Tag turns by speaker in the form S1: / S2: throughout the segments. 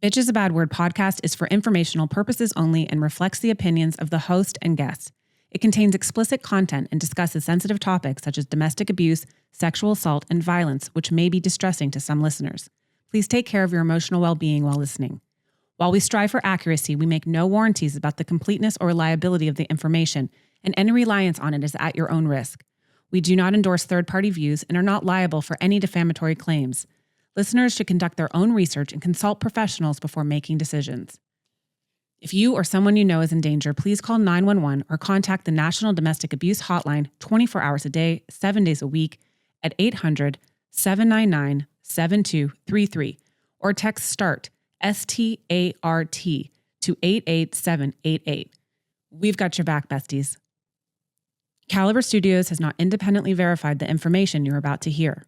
S1: Bitch is a Bad Word podcast is for informational purposes only and reflects the opinions of the host and guests. It contains explicit content and discusses sensitive topics such as domestic abuse, sexual assault, and violence, which may be distressing to some listeners. Please take care of your emotional well-being while listening. While we strive for accuracy, we make no warranties about the completeness or reliability of the information, and any reliance on it is at your own risk. We do not endorse third-party views and are not liable for any defamatory claims. Listeners should conduct their own research and consult professionals before making decisions. If you or someone you know is in danger, please call 911 or contact the National Domestic Abuse Hotline 24 hours a day, 7 days a week at 800-799-7233 or text START, S-T-A-R-T, to 88788. We've got your back, besties. Caliber Studios has not independently verified the information you're about to hear.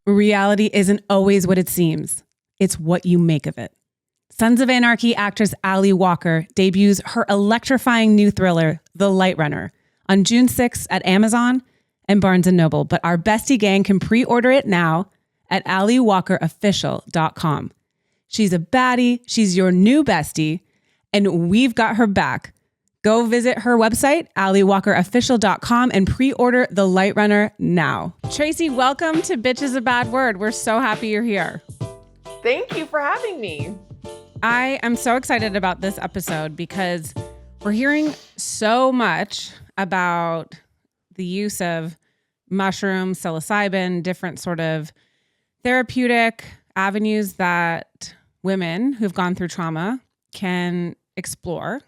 S1: Reality isn't always what it seems. It's what you make of it. Sons of Anarchy actress Ali Walker debuts her electrifying new thriller, The Light Runner, on June 6th at Amazon and Barnes & Noble. But our bestie gang can pre-order it now at aliwalkerofficial.com. She's a baddie. She's your new bestie, and we've got her back. Go visit her website, aliwalkerofficial.com, and pre-order The Light Runner now. Tracey, welcome to Bitch is a Bad Word. We're so happy you're here.
S2: Thank you for having me.
S1: I am so excited about this episode because we're hearing so much about the use of mushrooms, psilocybin, different sort of therapeutic avenues that women who've gone through trauma can explore.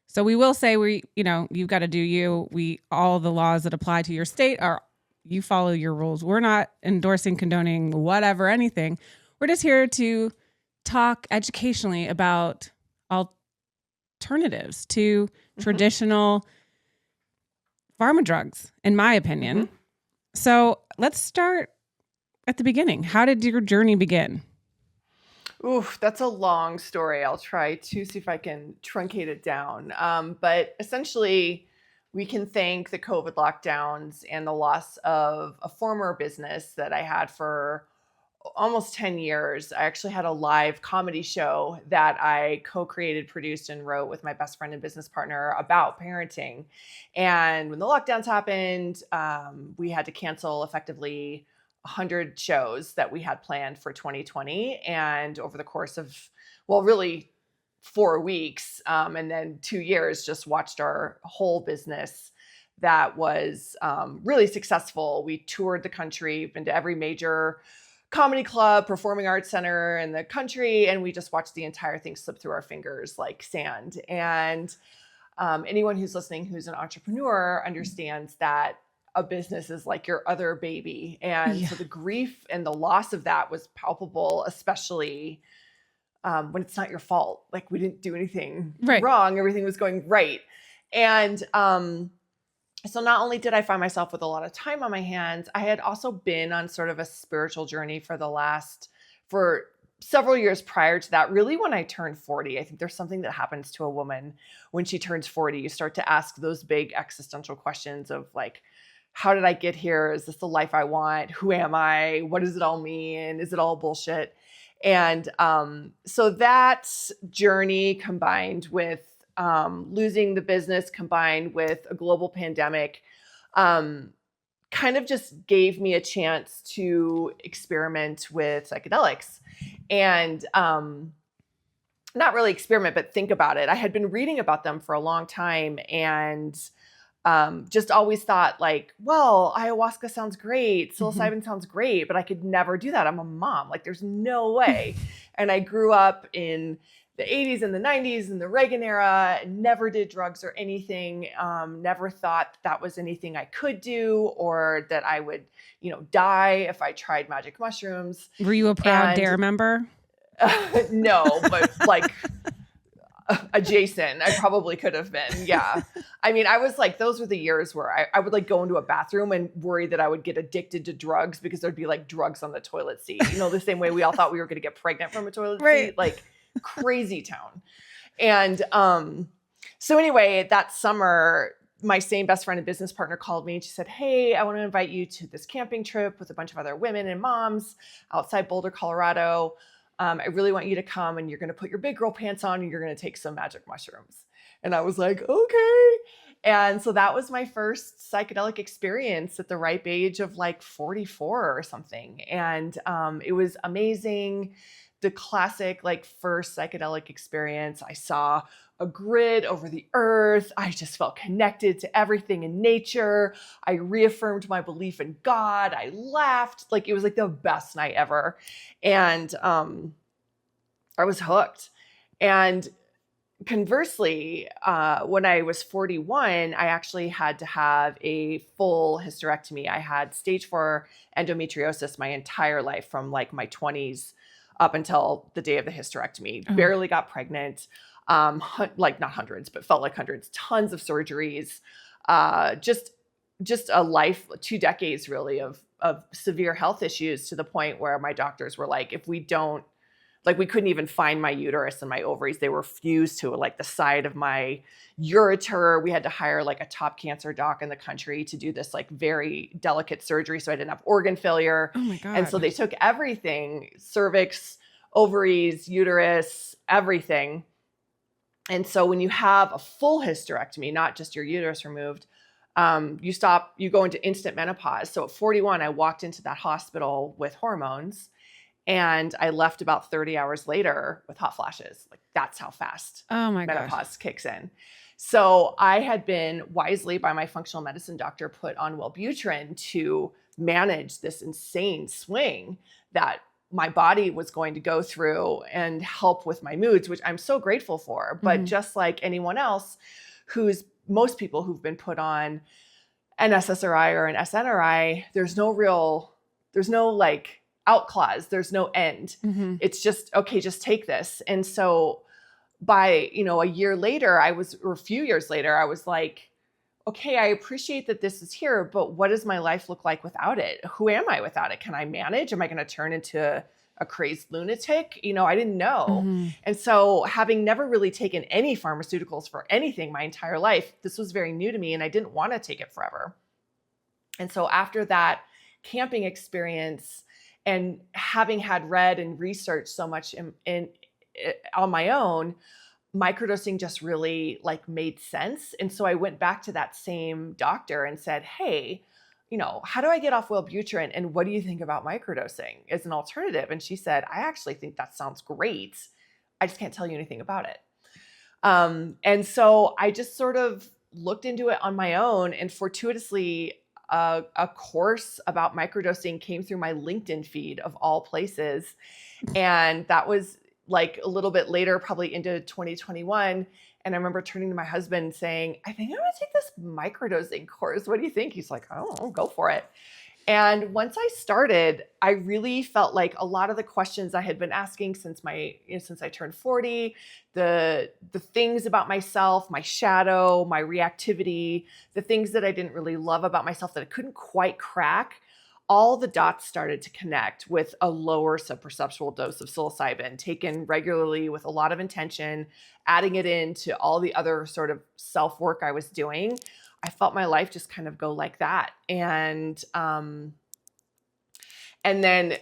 S1: So we will say you've got to do you. All the laws that apply to your state are, you follow your rules. We're not endorsing, condoning, whatever, anything. We're just here to talk educationally about alternatives to traditional pharma drugs, in my opinion. Mm-hmm. So let's start at the beginning. How did your journey begin?
S2: Oof, that's a long story. I'll try to see if I can truncate it down. But essentially, we can thank the COVID lockdowns and the loss of a former business that I had for almost 10 years. I actually had a live comedy show that I co-created, produced, and wrote with my best friend and business partner about parenting. And when the lockdowns happened, we had to cancel effectively 100 shows that we had planned for 2020. And over the course of, really 4 weeks, and then 2 years, just watched our whole business that was really successful. We toured the country, been to every major comedy club, performing arts center in the country, and we just watched the entire thing slip through our fingers like sand. And anyone who's listening who's an entrepreneur understands that a business is like your other baby. And so the grief and the loss of that was palpable, especially when it's not your fault. Like, we didn't do anything wrong. Everything was going right. And so not only did I find myself with a lot of time on my hands, I had also been on sort of a spiritual journey for several years prior to that. Really, when I turned 40, I think there's something that happens to a woman when she turns 40. You start to ask those big existential questions of like, how did I get here? Is this the life I want? Who am I? What does it all mean? Is it all bullshit? And so that journey combined with losing the business, combined with a global pandemic, kind of just gave me a chance to experiment with psychedelics. And not really experiment, but think about it. I had been reading about them for a long time and just always thought like, well, ayahuasca sounds great. Psilocybin sounds great, but I could never do that. I'm a mom. Like, there's no way. And I grew up in the 80s and the 90s and the Reagan era, never did drugs or anything. Never thought that was anything I could do, or that I would, die if I tried magic mushrooms.
S1: Were you a Proud Dare member?
S2: No, but like adjacent. I probably could have been. Yeah. I mean, I was like, those were the years where I would like go into a bathroom and worry that I would get addicted to drugs because there'd be like drugs on the toilet seat. You know, the same way we all thought we were going to get pregnant from a toilet seat, like crazy town. And so anyway, that summer, my same best friend and business partner called me and she said, hey, I want to invite you to this camping trip with a bunch of other women and moms outside Boulder, Colorado. I really want you to come and you're going to put your big girl pants on and you're going to take some magic mushrooms. And I was like, okay. And so that was my first psychedelic experience at the ripe age of like 44 or something. And it was amazing. The classic like first psychedelic experience. I saw a grid over the earth. I just felt connected to everything in nature. I reaffirmed my belief in God. I laughed. Like it was like the best night ever. And I was hooked. And conversely, when I was 41, I actually had to have a full hysterectomy. I had stage 4 endometriosis my entire life from like my 20s up until the day of the hysterectomy. Barely got pregnant. Like not hundreds, but felt like hundreds, tons of surgeries, just a life, 2 decades really of severe health issues to the point where my doctors were like, if we don't, like we couldn't even find my uterus and my ovaries. They were fused to like the side of my ureter. We had to hire like a top cancer doc in the country to do this like very delicate surgery so I didn't have organ failure.
S1: Oh my God.
S2: And so they took everything, cervix, ovaries, uterus, everything. And so when you have a full hysterectomy, not just your uterus removed, you go into instant menopause. So at 41, I walked into that hospital with hormones and I left about 30 hours later with hot flashes. Like that's how fast menopause kicks in. So I had been wisely by my functional medicine doctor put on Wellbutrin to manage this insane swing that my body was going to go through and help with my moods, which I'm so grateful for. But just like anyone else most people who've been put on an SSRI or an SNRI, there's no like out clause. There's no end. It's just, okay, just take this. And so by, a year later, or a few years later, I was like, okay, I appreciate that this is here, but what does my life look like without it? Who am I without it? Can I manage? Am I going to turn into a crazed lunatic? I didn't know. And so having never really taken any pharmaceuticals for anything my entire life, this was very new to me and I didn't want to take it forever. And so after that camping experience and having had read and researched so much on my own, microdosing just really like made sense. And so I went back to that same doctor and said, hey, how do I get off Wellbutrin? And what do you think about microdosing as an alternative? And she said, I actually think that sounds great. I just can't tell you anything about it. And so I just sort of looked into it on my own, and fortuitously, a course about microdosing came through my LinkedIn feed of all places. And that was like a little bit later, probably into 2021. And I remember turning to my husband and saying, I think I'm going to take this microdosing course. What do you think? He's like, oh, go for it. And once I started, I really felt like a lot of the questions I had been asking since I turned 40, the things about myself, my shadow, my reactivity, the things that I didn't really love about myself that I couldn't quite crack, all the dots started to connect with a lower subperceptual dose of psilocybin taken regularly with a lot of intention, adding it into all the other sort of self-work I was doing. I felt my life just kind of go like that. And then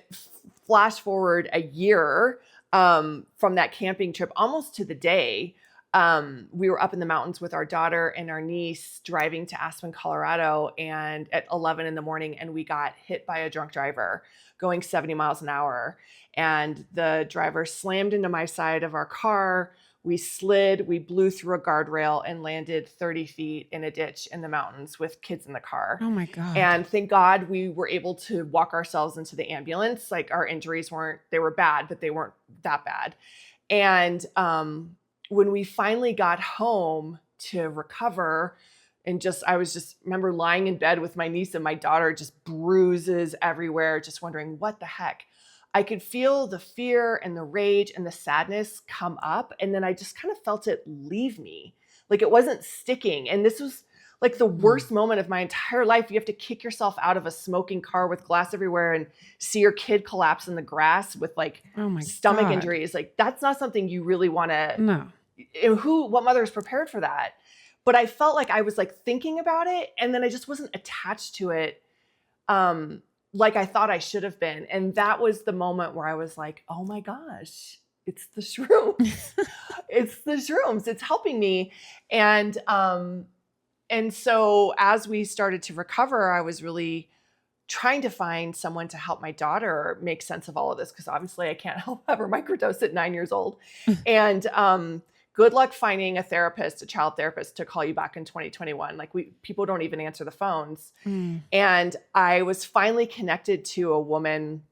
S2: flash forward a year from that camping trip, almost to the day, we were up in the mountains with our daughter and our niece driving to Aspen, Colorado, and at 11 in the morning, and we got hit by a drunk driver going 70 miles an hour. And the driver slammed into my side of our car. We slid, we blew through a guardrail and landed 30 feet in a ditch in the mountains with kids in the car.
S1: Oh my God.
S2: And thank God we were able to walk ourselves into the ambulance. Like our injuries they were bad, but they weren't that bad. And when we finally got home to recover, and I remember lying in bed with my niece and my daughter, just bruises everywhere, just wondering what the heck. I could feel the fear and the rage and the sadness come up. And then I just kind of felt it leave me. Like it wasn't sticking. And this was like the worst moment of my entire life. You have to kick yourself out of a smoking car with glass everywhere and see your kid collapse in the grass with like stomach injuries. Like that's not something you really want to.
S1: No.
S2: What mother is prepared for that? But I felt like I was like thinking about it, and then I just wasn't attached to it like I thought I should have been. And that was the moment where I was like, oh my gosh, it's the shrooms. It's the shrooms. It's helping me. And so as we started to recover, I was really trying to find someone to help my daughter make sense of all of this, because obviously I can't help have her microdose at 9 years old. And good luck finding a therapist, a child therapist, to call you back in 2021. Like people don't even answer the phones. And I was finally connected to a woman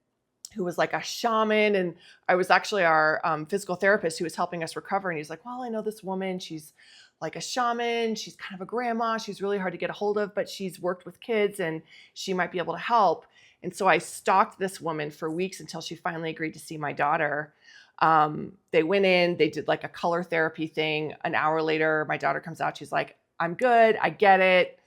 S2: who was like a shaman. And I was actually our physical therapist who was helping us recover. And he's like, well, I know this woman. She's like a shaman. She's kind of a grandma. She's really hard to get a hold of, but she's worked with kids and she might be able to help. And so I stalked this woman for weeks until she finally agreed to see my daughter. They went in, they did like a color therapy thing. An hour later, my daughter comes out. She's like, I'm good. I get it.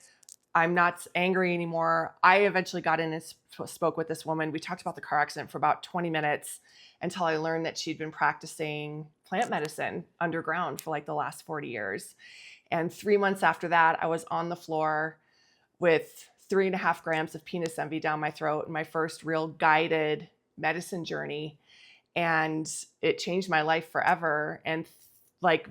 S2: I'm not angry anymore. I eventually got in and spoke with this woman. We talked about the car accident for about 20 minutes until I learned that she'd been practicing plant medicine underground for like the last 40 years. And 3 months after that, I was on the floor with 3.5 grams of penis envy down my throat, and my first real guided medicine journey. And it changed my life forever. And like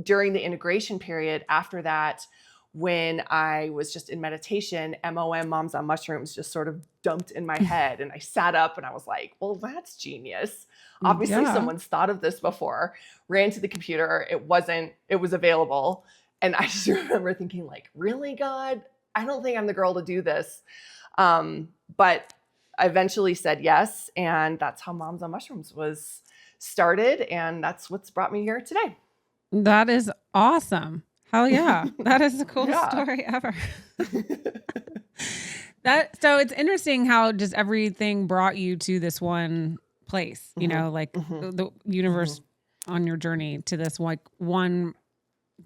S2: during the integration period after that, when I was just in meditation, MOM, Moms on Mushrooms, just sort of dumped in my head. And I sat up and I was like, well, that's genius. Obviously someone's thought of this before. Ran to the computer. It was available. And I just remember thinking like, really, God? I don't think I'm the girl to do this. But I eventually said yes. And that's how Moms on Mushrooms was started. And that's what's brought me here today.
S1: That is awesome. Hell yeah. That is the coolest story ever. So it's interesting how just everything brought you to this one place, you know, like the universe on your journey to this like one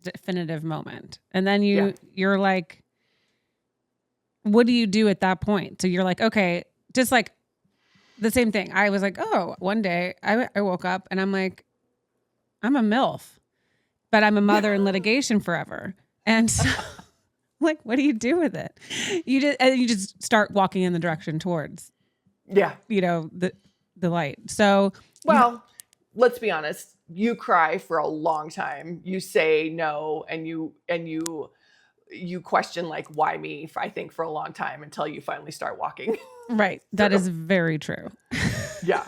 S1: definitive moment. And then you're like, what do you do at that point? So you're like, okay, just like the same thing. I was like, oh, one day I woke up and I'm like, I'm a MILF. But I'm a mother in litigation forever. And so, like, what do you do with it? You just start walking in the direction towards, you know, the light. So,
S2: well, let's be honest. You cry for a long time. You say no, and you question like, why me? I think for a long time until you finally start walking.
S1: Right. That is very true.
S2: Yeah.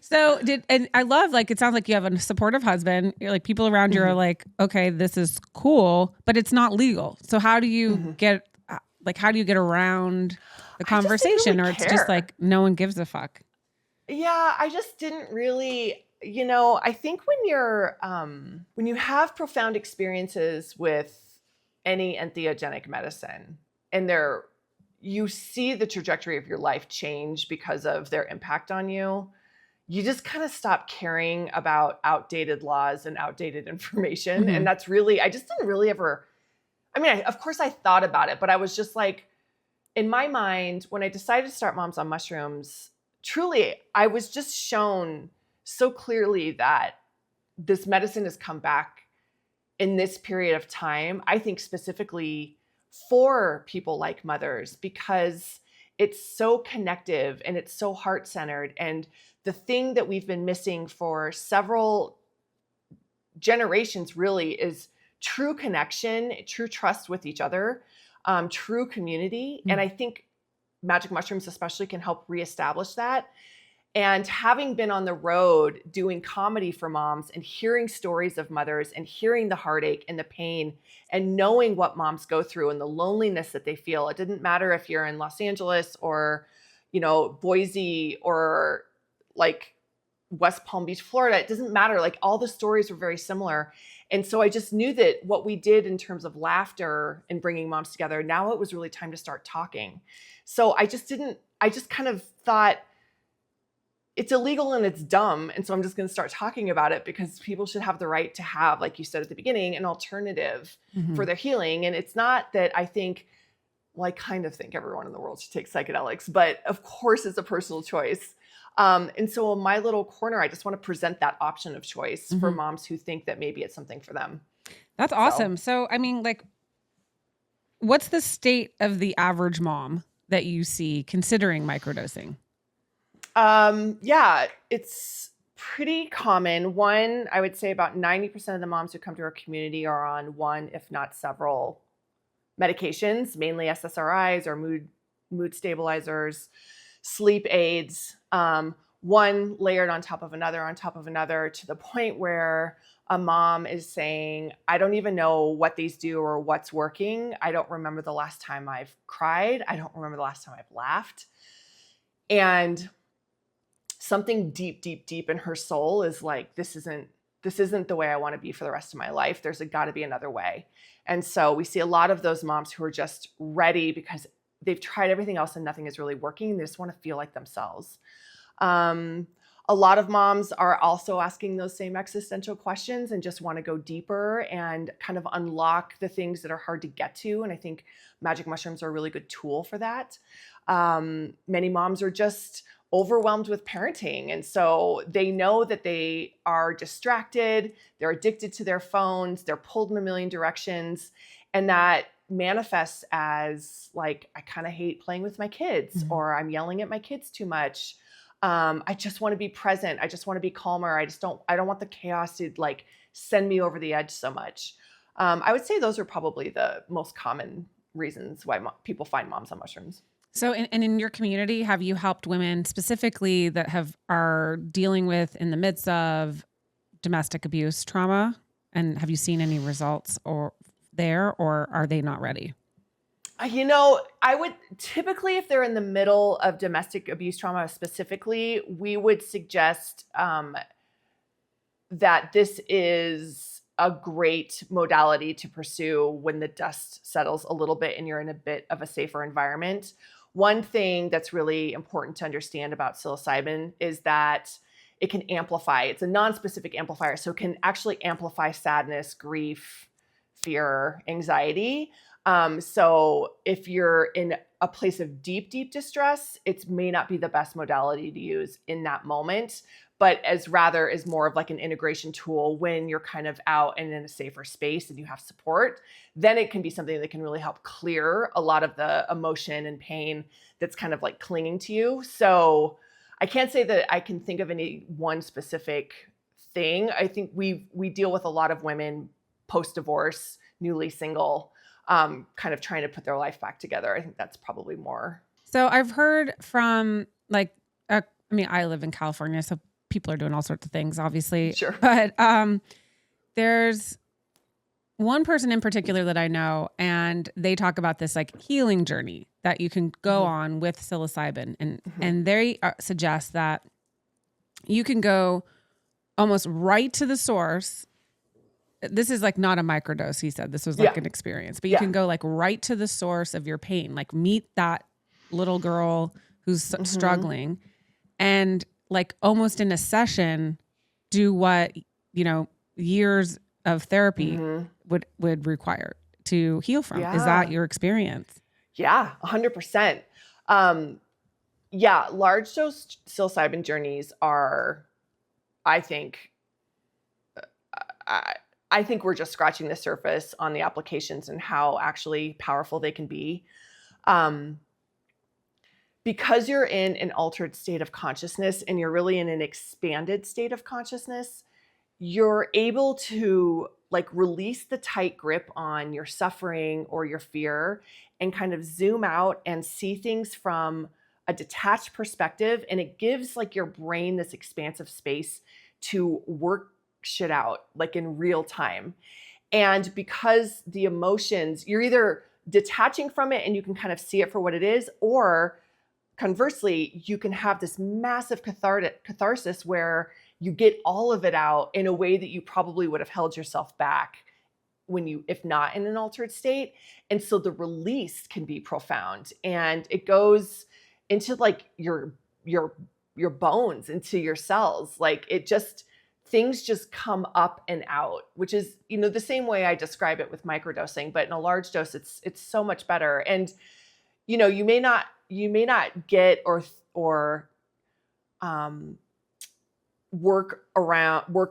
S1: So and I love, like, it sounds like you have a supportive husband. You're like, people around you are like, okay, this is cool, but it's not legal. So how do you get around the conversation, or it's just like, no one gives a fuck?
S2: Yeah. I just didn't really, you know, I think when you have profound experiences with any entheogenic medicine and you see the trajectory of your life change because of their impact on you, you just kind of stop caring about outdated laws and outdated information. And that's really, I just didn't really ever, I mean, of course I thought about it, but I was just like, in my mind, when I decided to start Moms on Mushrooms, truly, I was just shown so clearly that this medicine has come back in this period of time. I think specifically for people like mothers, because it's so connective and it's so heart-centered. And the thing that we've been missing for several generations really is true connection, true trust with each other, true community. And I think magic mushrooms especially can help reestablish that. And having been on the road doing comedy for moms and hearing stories of mothers and hearing the heartache and the pain and knowing what moms go through and the loneliness that they feel, it didn't matter if you're in Los Angeles or, you know, Boise or like West Palm Beach, Florida. It doesn't matter. Like all the stories were very similar. And so I just knew that what we did in terms of laughter and bringing moms together, now it was really time to start talking. So I I just kind of thought it's illegal and it's dumb. And so I'm just going to start talking about it because people should have the right to have, like you said at the beginning, an alternative for their healing. And it's not that I think, well, I kind of think everyone in the world should take psychedelics, but of course it's a personal choice. And so in my little corner, I just want to present that option of choice for moms who think that maybe it's something for them.
S1: That's awesome. So, I mean, like, what's the state of the average mom that you see considering microdosing?
S2: Yeah, it's pretty common. One, I would say about 90% of the moms who come to our community are on one, if not several medications, mainly SSRIs or mood stabilizers, sleep aids, one layered on top of another to the point where a mom is saying, I don't even know what these do or what's working. I don't remember the last time I've cried. I don't remember the last time I've laughed. And something deep in her soul is like, this isn't the way I want to be for the rest of my life. There's got to be another way. And so we see a lot of those moms who are just ready because they've tried everything else and nothing is really working. They just want to feel like themselves. A lot of moms are also asking those same existential questions and just want to go deeper and kind of unlock the things that are hard to get to. And I think magic mushrooms are a really good tool for that. Many moms are just overwhelmed with parenting. And so they know that they are distracted, they're addicted to their phones, they're pulled in a million directions. And that manifests as like, I kind of hate playing with my kids, or I'm yelling at my kids too much. I just want to be present. I just want to be calmer. I don't want the chaos to like send me over the edge so much. I would say those are probably the most common reasons why people find moms on mushrooms.
S1: So, in your community, have you helped women specifically that are dealing with in the midst of domestic abuse trauma? And have you seen any results or are they not ready?
S2: I would typically, if they're in the middle of domestic abuse trauma specifically, we would suggest that this is a great modality to pursue when the dust settles a little bit and you're in a bit of a safer environment. One thing that's really important to understand about psilocybin is that it can amplify. It's a non-specific amplifier, so it can actually amplify sadness, grief, fear, anxiety. So if you're in a place of deep distress, it may not be the best modality to use in that moment, but as more of like an integration tool when you're kind of out and in a safer space and you have support, then it can be something that can really help clear a lot of the emotion and pain that's kind of like clinging to you. So I can't say that I can think of any one specific thing. I think we deal with a lot of women post-divorce, newly single, kind of trying to put their life back together. I think that's probably more.
S1: So I've heard from I live in California, so people are doing all sorts of things, obviously.
S2: Sure.
S1: But there's one person in particular that I know, and they talk about this like healing journey that you can go on with psilocybin. And they suggest that you can go almost right to the source. This is like not a microdose, he said. This was like an experience. But you can go like right to the source of your pain. Like meet that little girl who's struggling and like almost in a session do what, years of therapy would require to heal from. Is that your experience?
S2: Yeah, 100%. Large dose psilocybin journeys are, I think we're just scratching the surface on the applications and how actually powerful they can be. Because you're in an altered state of consciousness and you're really in an expanded state of consciousness, you're able to like release the tight grip on your suffering or your fear and kind of zoom out and see things from a detached perspective. And it gives like your brain this expansive space to work shit out like in real time. And because the emotions, you're either detaching from it and you can kind of see it for what it is, or conversely, you can have this massive catharsis where you get all of it out in a way that you probably would have held yourself back if not in an altered state. And so the release can be profound, and it goes into like your bones, into your cells. Like things just come up and out, which is, the same way I describe it with microdosing, but in a large dose, it's so much better. And, you may not get or work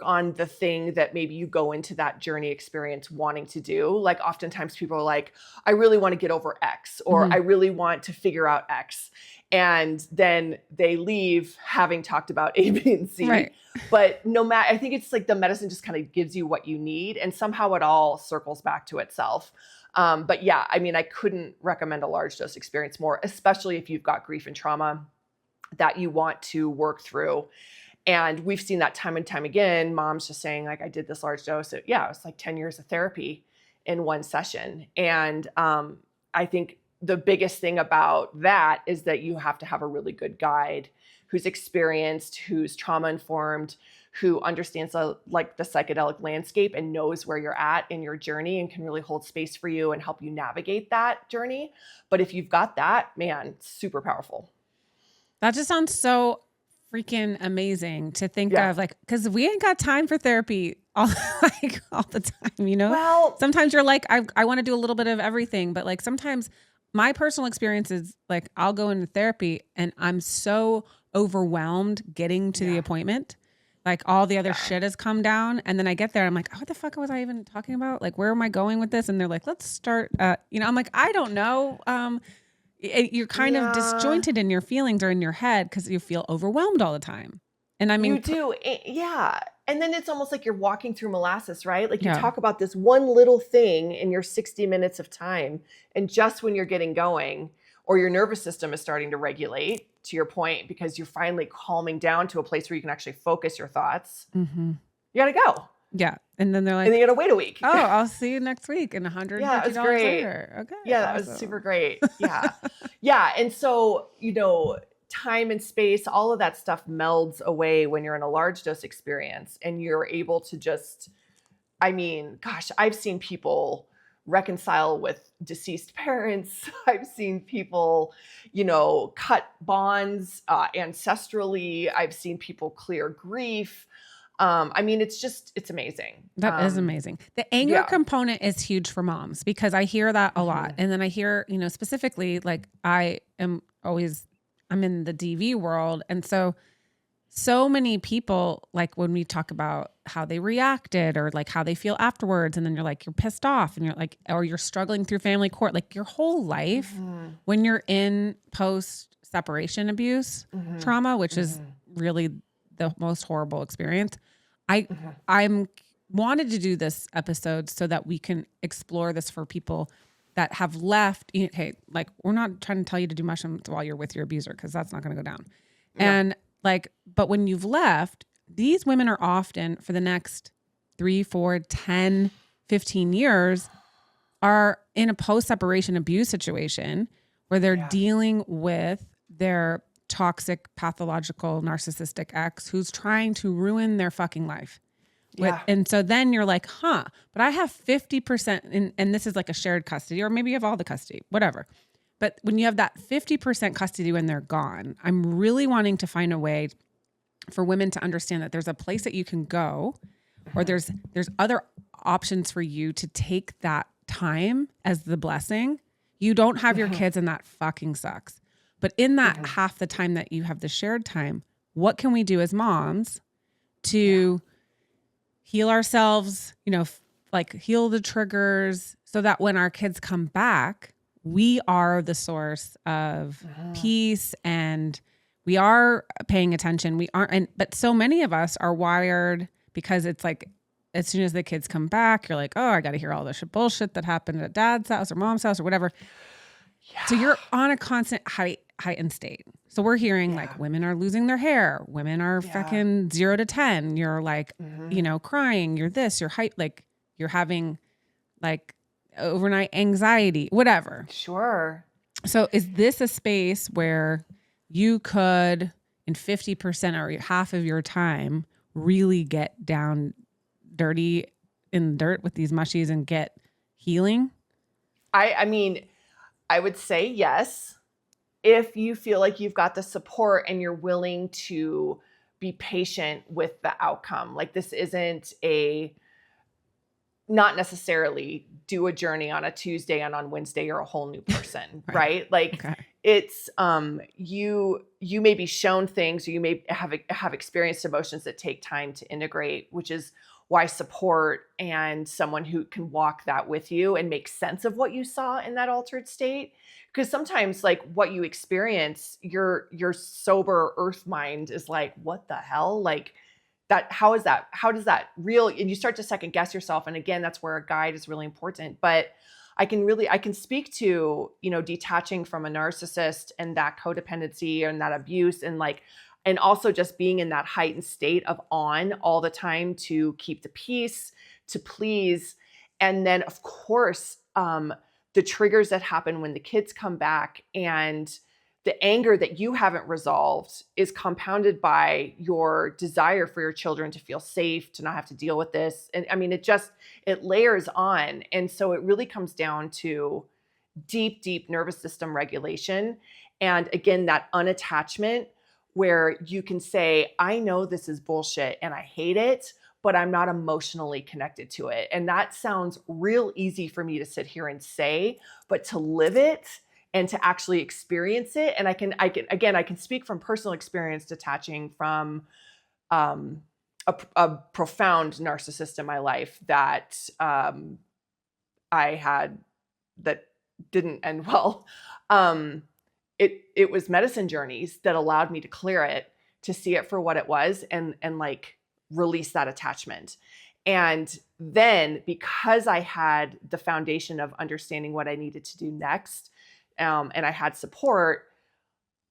S2: on the thing that maybe you go into that journey experience wanting to do. Like oftentimes people are like, I really want to get over X, or I really want to figure out X. And then they leave having talked about A, B, and C.
S1: Right.
S2: But no matter, I think it's like the medicine just kind of gives you what you need, and somehow it all circles back to itself. But yeah, I mean, I couldn't recommend a large dose experience more, especially if you've got grief and trauma that you want to work through. And we've seen that time and time again, moms just saying like, I did this large dose. It was like 10 years of therapy in one session. And I think the biggest thing about that is that you have to have a really good guide who's experienced, who's trauma informed, who understands the psychedelic landscape and knows where you're at in your journey and can really hold space for you and help you navigate that journey. But if you've got that, man, it's super powerful.
S1: That just sounds so freaking amazing to think of, like, because we ain't got time for therapy all the time,
S2: Well,
S1: sometimes you're like, I want to do a little bit of everything, but like sometimes my personal experience is like, I'll go into therapy and I'm so overwhelmed getting to the appointment. Like all the other shit has come down. And then I get there, I'm like, oh, what the fuck was I even talking about? Like, where am I going with this? And they're like, let's start, I'm like, I don't know. You're kind of disjointed in your feelings or in your head because you feel overwhelmed all the time. And I mean,
S2: you do. Yeah. And then it's almost like you're walking through molasses, right? Like you talk about this one little thing in your 60 minutes of time. And just when you're getting going or your nervous system is starting to regulate, to your point, because you're finally calming down to a place where you can actually focus your thoughts, you got to go.
S1: Yeah. And then they're like,
S2: and then you got to wait a week.
S1: Oh, I'll see you next week and $150 later. Okay.
S2: Yeah, that was super great. Yeah. Yeah. And so, time and space, all of that stuff melds away when you're in a large dose experience and you're able to just, I mean, gosh, I've seen people reconcile with deceased parents. I've seen people, cut bonds ancestrally. I've seen people clear grief. I mean, it's amazing.
S1: That is amazing. The anger component is huge for moms because I hear that a lot. And then I hear, specifically, like I'm in the DV world. And so many people, like when we talk about how they reacted or like how they feel afterwards, and then you're like, you're pissed off and you're like, or you're struggling through family court, like your whole life when you're in post separation abuse trauma, which is really the most horrible experience. I'm wanted to do this episode so that we can explore this for people that have left. Hey, like we're not trying to tell you to do mushrooms while you're with your abuser, because that's not going to go down. Yeah. And like, but when you've left, these women are often for the next 3, 4, 10, 15 years are in a post-separation abuse situation where they're dealing with their toxic, pathological, narcissistic ex who's trying to ruin their fucking life. And so then you're like, but I have 50%, and this is like a shared custody, or maybe you have all the custody, whatever. But when you have that 50% custody when they're gone, I'm really wanting to find a way for women to understand that there's a place that you can go, or there's other options for you to take that time as the blessing. You don't have your kids, and that fucking sucks. But in that half the time that you have the shared time, what can we do as moms to heal ourselves, like heal the triggers so that when our kids come back, we are the source of peace and we are paying attention. We aren't, but so many of us are wired because it's like, as soon as the kids come back, you're like, oh, I got to hear all this bullshit that happened at dad's house or mom's house or whatever. Yeah. So you're on a constant heightened state. So we're hearing like women are losing their hair. Women are fucking 0 to 10. You're like, crying. You're this, you're like you're having like overnight anxiety, whatever.
S2: Sure.
S1: So is this a space where you could, in 50% or half of your time, really get down dirty in the dirt with these mushies and get healing?
S2: I mean, I would say yes. if you feel like you've got the support and you're willing to be patient with the outcome. Like this isn't not necessarily do a journey on a Tuesday and on Wednesday you're a whole new person, right? Like
S1: Okay.
S2: it's you may be shown things, or you may have experienced emotions that take time to integrate, which is why support and someone who can walk that with you and make sense of what you saw in that altered state. Because sometimes like what you experience, your sober earth mind is like, what the hell? Like how does that real? And you start to second guess yourself. And again, that's where a guide is really important. But I can speak to, detaching from a narcissist and that codependency and that abuse, and also just being in that heightened state of on all the time to keep the peace, to please. And then of course, the triggers that happen when the kids come back, and the anger that you haven't resolved is compounded by your desire for your children to feel safe, to not have to deal with this. And I mean, it layers on. And so it really comes down to deep, deep nervous system regulation. And again, that unattachment where you can say, I know this is bullshit and I hate it, but I'm not emotionally connected to it. And that sounds real easy for me to sit here and say, but to live it and to actually experience it. And I can speak from personal experience detaching from a profound narcissist in my life that I had that didn't end well. It was medicine journeys that allowed me to clear it, to see it for what it was, and like release that attachment. And then because I had the foundation of understanding what I needed to do next, and I had support,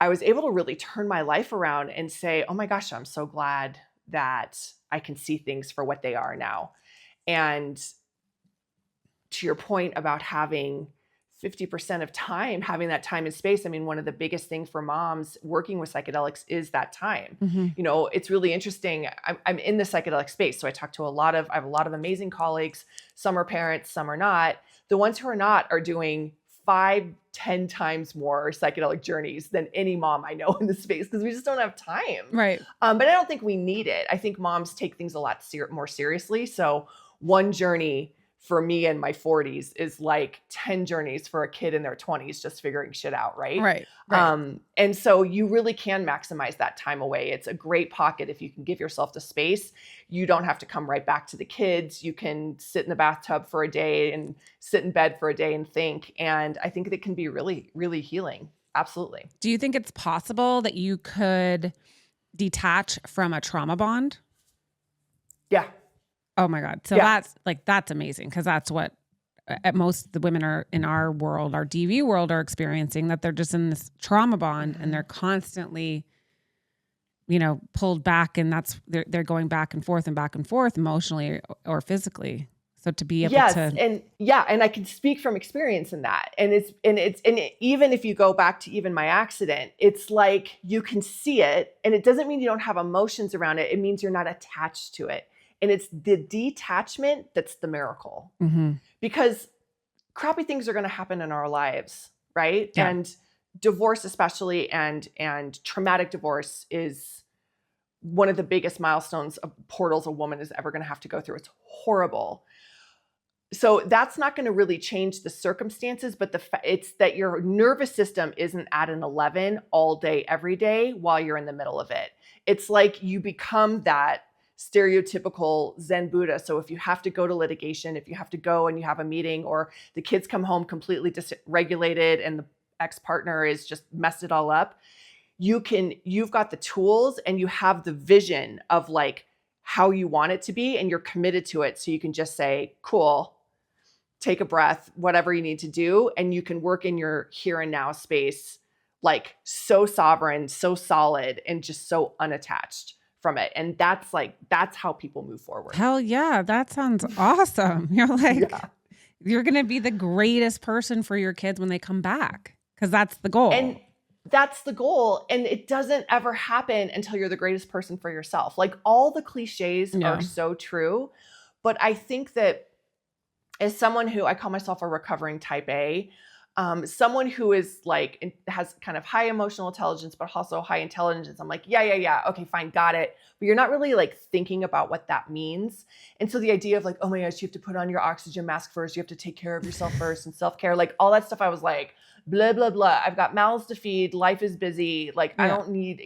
S2: I was able to really turn my life around and say, oh my gosh, I'm so glad that I can see things for what they are now. And to your point about having 50% of time, having that time and space. I mean, one of the biggest things for moms working with psychedelics is that time.
S1: Mm-hmm.
S2: It's really interesting. I'm in the psychedelic space. So I have a lot of amazing colleagues. Some are parents, some are not. The ones who are not are doing 5-10 times more psychedelic journeys than any mom I know in the space, because we just don't have time.
S1: Right.
S2: But I don't think we need it. I think moms take things a lot more seriously. So one journey for me in my 40s is like 10 journeys for a kid in their 20s just figuring shit out, right?
S1: Right.
S2: And so you really can maximize that time away. It's a great pocket if you can give yourself the space. You don't have to come right back to the kids. You can sit in the bathtub for a day and sit in bed for a day and think. And I think that can be really, really healing. Absolutely.
S1: Do you think it's possible that you could detach from a trauma bond?
S2: Yeah.
S1: Oh my God. So that's amazing, because that's what at most the women are in our world, our DV world, are experiencing, that they're just in this trauma bond and they're constantly, pulled back, and they're going back and forth emotionally or physically. So to be able to.
S2: And I can speak from experience in that. And even if you go back to even my accident, it's like you can see it, and it doesn't mean you don't have emotions around it. It means you're not attached to it. And it's the detachment that's the miracle.
S1: Mm-hmm.
S2: Because crappy things are going to happen in our lives, right?
S1: Yeah.
S2: And divorce especially, and traumatic divorce is one of the biggest milestones of portals a woman is ever going to have to go through. It's horrible. So that's not going to really change the circumstances, but it's that your nervous system isn't at an 11 all day, every day while you're in the middle of it. It's like you become that stereotypical Zen Buddha. So if you have to go to litigation, if you have to go and you have a meeting, or the kids come home completely dysregulated and the ex-partner is just messed it all up, you've got the tools and you have the vision of like how you want it to be, and you're committed to it. So you can just say, cool, take a breath, whatever you need to do. And you can work in your here and now space, like so sovereign, so solid, and just so unattached from it. And that's how people move forward.
S1: Hell yeah. That sounds awesome. You're like, you're going to be the greatest person for your kids when they come back, because that's the goal.
S2: And that's the goal. And it doesn't ever happen until you're the greatest person for yourself. Like all the cliches are so true. But I think that as someone who, I call myself a recovering type A, Someone who is like, has kind of high emotional intelligence, but also high intelligence. I'm like, yeah. Okay, fine. Got it. But you're not really like thinking about what that means. And so the idea of like, oh my gosh, you have to put on your oxygen mask first. You have to take care of yourself first, and self-care, like all that stuff. I was like, blah, blah, blah. I've got mouths to feed. Life is busy. Like, I don't need,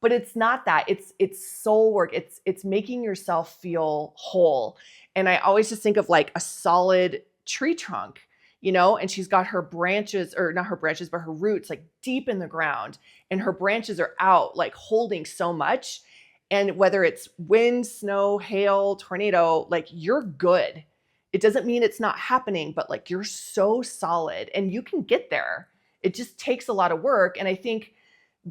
S2: but it's not that. It's soul work. It's making yourself feel whole. And I always just think of like a solid tree trunk, and she's got her branches, or not her branches, but her roots like deep in the ground, and her branches are out like holding so much. And whether it's wind, snow, hail, tornado, like you're good. It doesn't mean it's not happening, but like you're so solid and you can get there. It just takes a lot of work. And I think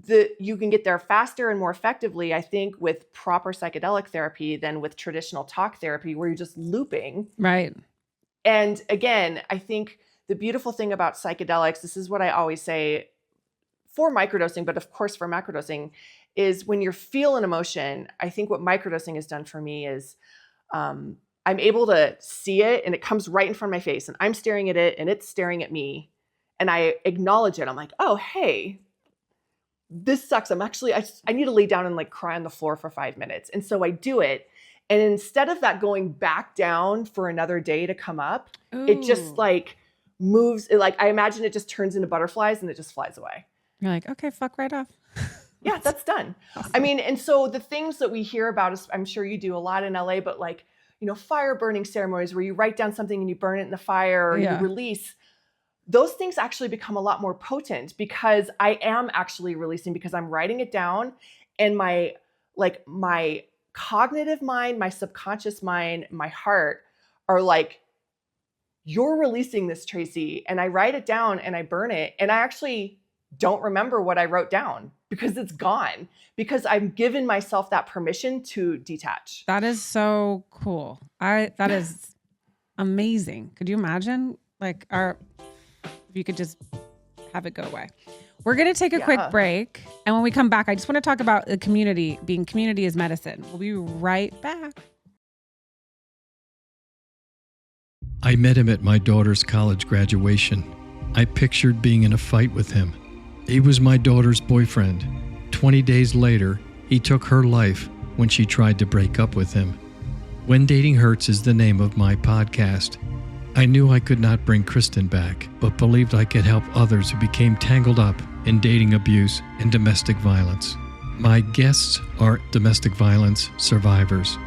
S2: that you can get there faster and more effectively, I think, with proper psychedelic therapy than with traditional talk therapy where you're just looping.
S1: Right.
S2: And again, I think the beautiful thing about psychedelics, this is what I always say for microdosing, but of course for macrodosing, is when you're feeling emotion, I think what microdosing has done for me is I'm able to see it and it comes right in front of my face and I'm staring at it and it's staring at me and I acknowledge it. I'm like, oh, hey, this sucks. I need to lay down and like cry on the floor for 5 minutes. And so I do it. And instead of that going back down for another day to come up, It just like moves. Like I imagine it just turns into butterflies and it just flies away.
S1: You're like, okay, fuck right off.
S2: Yeah, that's done. Awesome. I mean, and so the things that we hear about, I'm sure you do a lot in LA, but like, fire burning ceremonies where you write down something and you burn it in the fire or you release, those things actually become a lot more potent because I am actually releasing because I'm writing it down and my cognitive mind, my subconscious mind, my heart are like, you're releasing this, Tracey. And I write it down and I burn it. And I actually don't remember what I wrote down because it's gone, because I've given myself that permission to detach.
S1: That is so cool. That is amazing. Could you imagine if you could just have it go away? We're going to take a quick break. And when we come back, I just want to talk about the community, being community as medicine. We'll be right back.
S3: I met him at my daughter's college graduation. I pictured being in a fight with him. He was my daughter's boyfriend. 20 days later, he took her life when she tried to break up with him. When Dating Hurts is the name of my podcast. I knew I could not bring Kristen back, but believed I could help others who became tangled up in dating abuse and domestic violence. My guests are domestic violence survivors.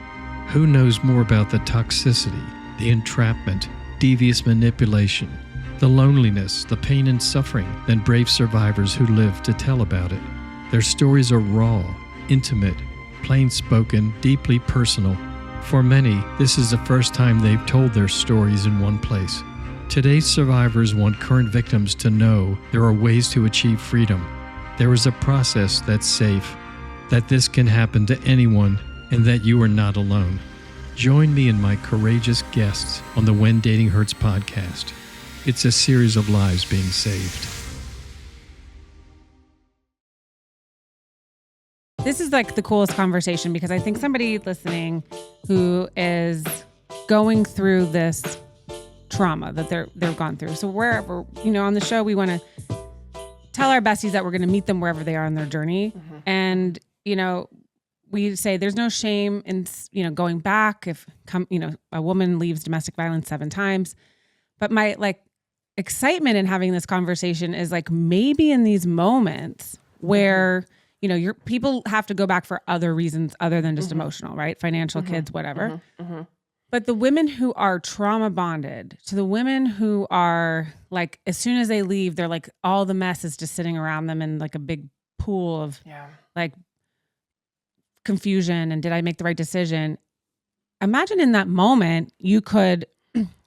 S3: Who knows more about the toxicity, the entrapment, devious manipulation, the loneliness, the pain and suffering than brave survivors who live to tell about it? Their stories are raw, intimate, plain-spoken, deeply personal. For many, this is the first time they've told their stories in one place. Today's survivors want current victims to know there are ways to achieve freedom. There is a process that's safe, that this can happen to anyone, and that you are not alone. Join me and my courageous guests on the When Dating Hurts podcast. It's a series of lives being saved.
S1: This is like the coolest conversation because I think somebody listening who is going through this trauma that they've gone through. So wherever, on the show, we want to tell our besties that we're going to meet them wherever they are on their journey. Mm-hmm. And, we say there's no shame in, going back if a woman leaves domestic violence 7 times. But my excitement in having this conversation is maybe in these moments where, your people have to go back for other reasons other than just emotional, right? Financial, kids, whatever. But the women who are trauma bonded, to the women who are as soon as they leave, they're all the mess is just sitting around them in a big pool of confusion. And did I make the right decision? Imagine in that moment, you could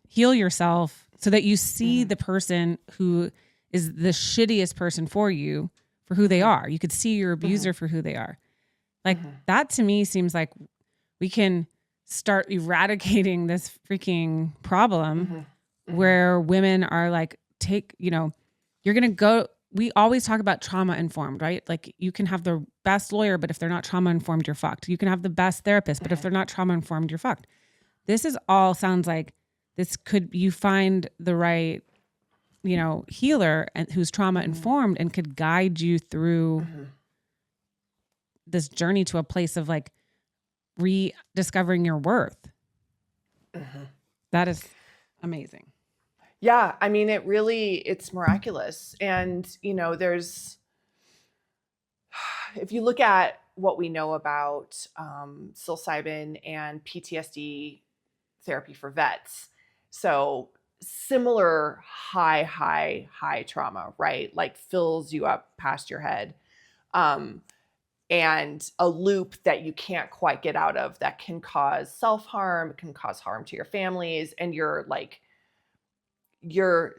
S1: heal yourself so that you see the person who is the shittiest person for you for who they are. You could see your abuser for who they are. That to me seems like we can start eradicating this freaking problem where women are you're going to go, we always talk about trauma informed, right? You can have the best lawyer, but if they're not trauma informed, you're fucked. You can have the best therapist, but if they're not trauma informed, you're fucked. This is all sounds like this could, you find the right healer and who's trauma informed and could guide you through this journey to a place of like rediscovering your worth. That is amazing.
S2: Yeah. I mean, it's miraculous. And, if you look at what we know about psilocybin and PTSD therapy for vets, so similar high trauma, right? Like fills you up past your head. And a loop that you can't quite get out of that can cause self-harm, can cause harm to your families. And you're like, your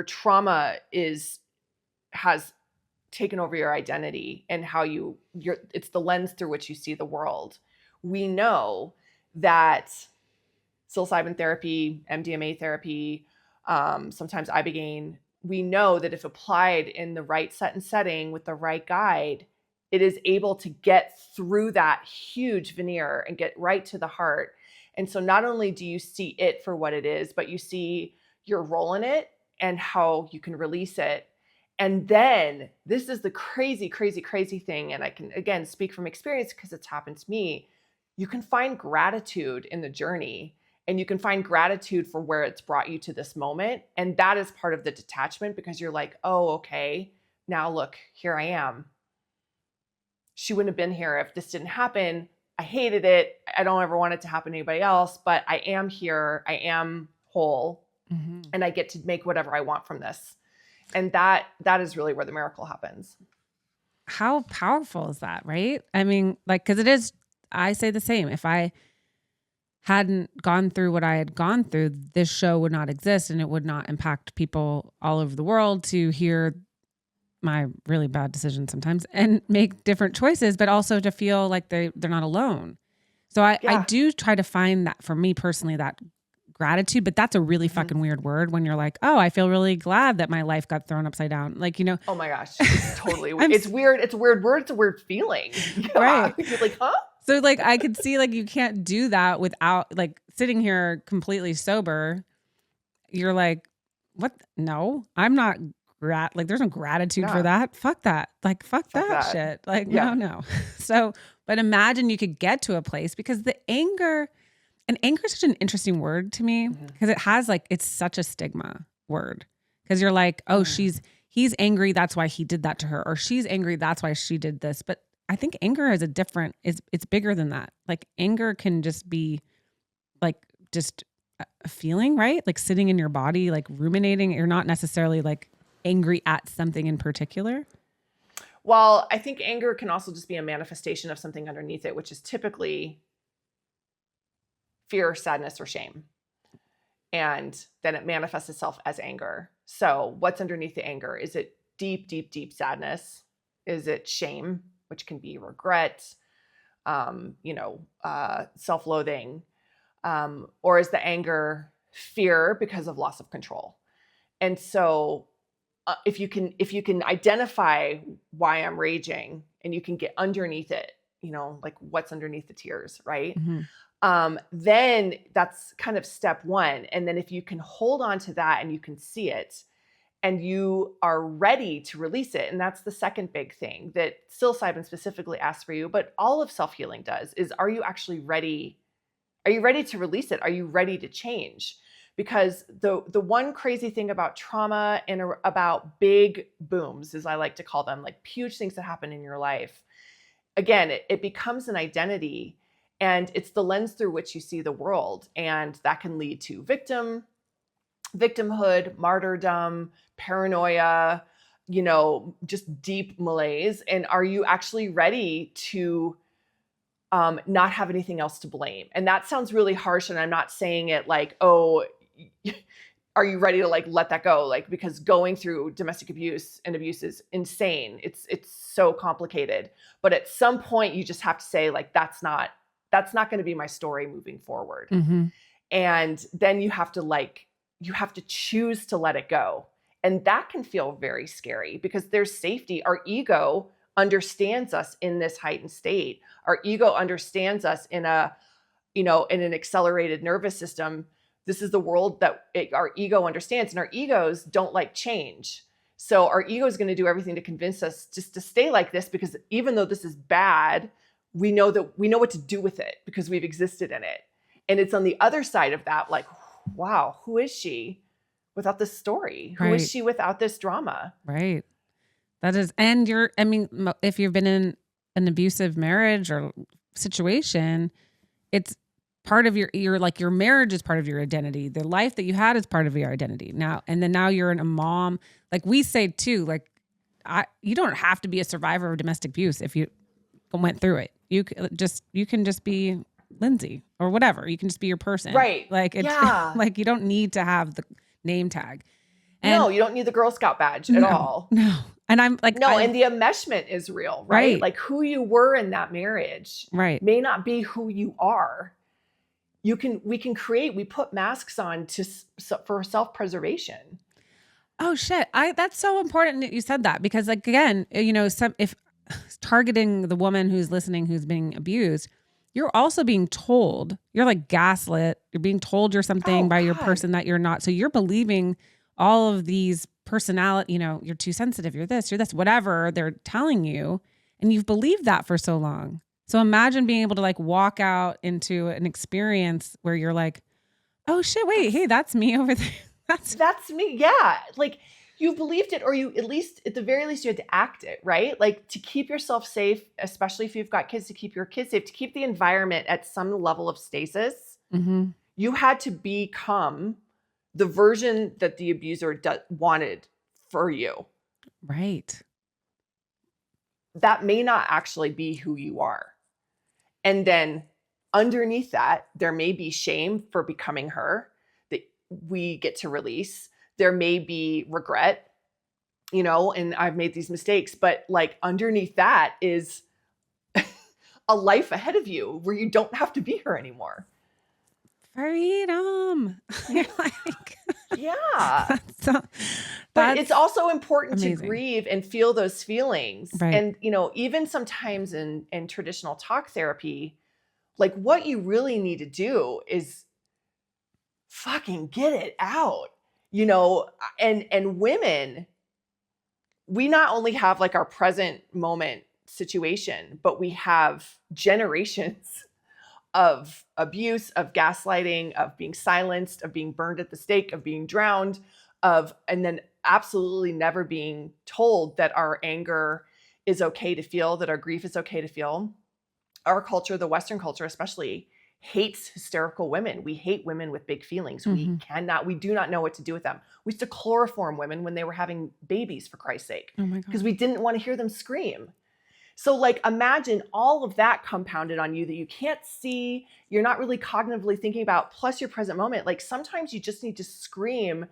S2: trauma has taken over your identity and how it's the lens through which you see the world. We know that psilocybin therapy, MDMA therapy, sometimes ibogaine, we know that if applied in the right set and setting with the right guide, it is able to get through that huge veneer and get right to the heart. And so not only do you see it for what it is, but you see your role in it and how you can release it. And then this is the crazy, crazy, crazy thing. And I can, again, speak from experience because it's happened to me. You can find gratitude in the journey. And you can find gratitude for where it's brought you to this moment. And that is part of the detachment because you're like, oh, okay, now look, here I am. She wouldn't have been here if this didn't happen. I hated it. I don't ever want it to happen to anybody else, but I am here. I am whole and I get to make whatever I want from this. And that is really where the miracle happens.
S1: How powerful is that, right? I mean, like, because I say the same. If I hadn't gone through what I had gone through, this show would not exist and it would not impact people all over the world to hear my really bad decisions sometimes and make different choices, but also to feel like they're not alone. So I do try to find that for me personally, that gratitude, but that's a really fucking weird word when you're like, oh, I feel really glad that my life got thrown upside down. Like,
S2: Oh my gosh. It's totally it's weird. It's a weird word. It's a weird feeling. Yeah.
S1: Right.
S2: You're like, huh?
S1: So like, I could see like, you can't do that without like sitting here completely sober. You're like, what? No, I'm not like, there's no gratitude for that. Fuck that. Like, fuck that shit. Like, no. So, but imagine you could get to a place because anger is such an interesting word to me because it has like, it's such a stigma word because you're like, oh, he's angry. That's why he did that to her. Or she's angry. That's why she did this. But I think anger is it's bigger than that. Like anger can just be like, just a feeling, right? Like sitting in your body, like ruminating. You're not necessarily like angry at something in particular.
S2: Well, I think anger can also just be a manifestation of something underneath it, which is typically fear, sadness, or shame. And then it manifests itself as anger. So what's underneath the anger? Is it deep, deep, deep sadness? Is it shame, which can be regret, self-loathing? Or is the anger fear because of loss of control? And so if you can identify why I'm raging and you can get underneath it, like what's underneath the tears, right? Then that's kind of step one. And then if you can hold on to that and you can see it and you are ready to release it. And that's the second big thing that psilocybin specifically asks for you, but all of self-healing does is, are you actually ready? Are you ready to release it? Are you ready to change? Because the one crazy thing about trauma and about big booms, as I like to call them, like huge things that happen in your life, again, it becomes an identity and it's the lens through which you see the world. And that can lead to victimhood, martyrdom, paranoia, just deep malaise. And are you actually ready to not have anything else to blame? And that sounds really harsh. And I'm not saying it like, oh, are you ready to like let that go? Like, because going through domestic abuse and abuse is insane. It's so complicated. But at some point you just have to say like, that's not going to be my story moving forward. And then you have to choose to let it go. And that can feel very scary because there's safety. Our ego understands us in this heightened state. Our ego understands us in in an accelerated nervous system This is the world that our ego understands, and our egos don't like change. So our ego is going to do everything to convince us just to stay like this, because even though this is bad, we know what to do with it because we've existed in it. And it's on the other side of that, like, wow, who is she without this story? Who is she without this drama?
S1: Right. That is, and if you've been in an abusive marriage or situation, it's part of your like your marriage is part of your identity. The life that you had is part of your identity now. And then now you're a mom. Like we say too, like you don't have to be a survivor of domestic abuse if you went through it. You can just be Lindsay or whatever. You can just be your person.
S2: Right.
S1: Like it's like you don't need to have the name tag. And
S2: no, you don't need the Girl Scout badge at all.
S1: No. And I'm like,
S2: and the enmeshment is real, right? Like who you were in that marriage may not be who you are. We put masks on for self-preservation.
S1: Oh shit. That's so important that you said that, because like, again, if targeting the woman who's listening, who's being abused, you're also being told, you're like gaslit. You're being told you're something by your person that you're not. So you're believing all of these personality, you're too sensitive, you're this, whatever they're telling you. And you've believed that for so long. So imagine being able to like walk out into an experience where you're like, oh shit, wait, hey, that's me over there.
S2: That's me. Yeah. Like you believed it, or you at the very least you had to act it, right? Like to keep yourself safe, especially if you've got kids, to keep your kids safe, to keep the environment at some level of stasis. Mm-hmm. You had to become the version that the abuser wanted for you.
S1: Right.
S2: That may not actually be who you are. And then underneath that, there may be shame for becoming her that we get to release. There may be regret, and I've made these mistakes, but like underneath that is a life ahead of you where you don't have to be her anymore.
S1: Freedom. You're like,
S2: yeah. But it's also important
S1: amazing
S2: to grieve and feel those feelings. Right. And, even sometimes in traditional talk therapy, like what you really need to do is fucking get it out, and women, we not only have like our present moment situation, but we have generations of abuse, of gaslighting, of being silenced, of being burned at the stake, of being drowned, and then absolutely never being told that our anger is okay to feel, that our grief is okay to feel. Our culture, the Western culture especially, hates hysterical women. We hate women with big feelings. Mm-hmm. We do not know what to do with them. We used to chloroform women when they were having babies, for Christ's sake, because we didn't want to hear them scream. So like, imagine all of that compounded on you that you can't see, you're not really cognitively thinking about, plus your present moment. Like sometimes you just need to scream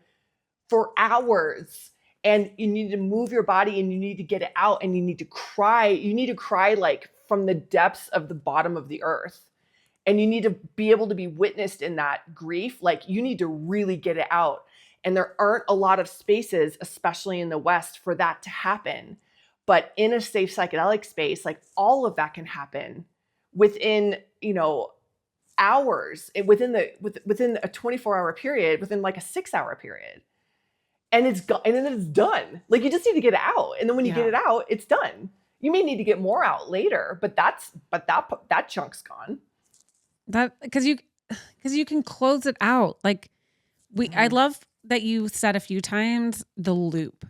S2: for hours, and you need to move your body, and you need to get it out, and you need to cry. You need to cry like from the depths of the bottom of the earth. And you need to be able to be witnessed in that grief. Like you need to really get it out. And there aren't a lot of spaces, especially in the West, for that to happen. But in a safe psychedelic space, like all of that can happen within, hours, within a 24-hour period, within like a 6-hour period. And it's gone, and then it's done. Like you just need to get it out. And then when you get it out, it's done. You may need to get more out later, but that chunk's gone.
S1: That because you can close it out. Like I love that you said a few times the loop,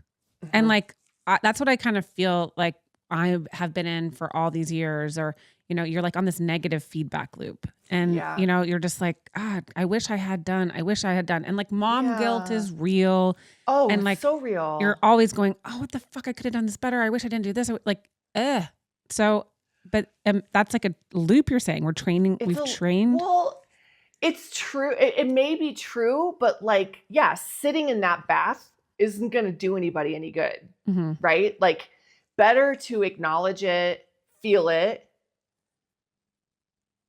S1: and like that's what I kind of feel like I have been in for all these years. Or you're like on this negative feedback loop, and you're just like, God, I wish I had done, and like mom guilt is real.
S2: Oh,
S1: and like
S2: so real.
S1: You're always going, oh, what the fuck, I could have done this better. I wish I didn't do this. So. But that's like a loop you're saying. We've trained.
S2: Well, it's true. It may be true, but like, sitting in that bath isn't going to do anybody any good. Mm-hmm. Right? Like better to acknowledge it, feel it,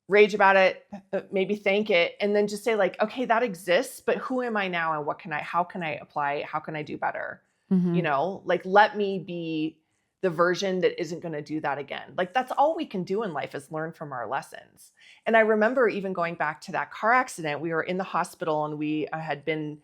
S2: rage about it, maybe thank it, and then just say like, okay, that exists, but who am I now? And how can I apply it? How can I do better? Mm-hmm. Like, let me be the version that isn't going to do that again. Like that's all we can do in life is learn from our lessons. And I remember even going back to that car accident, we were in the hospital and we had been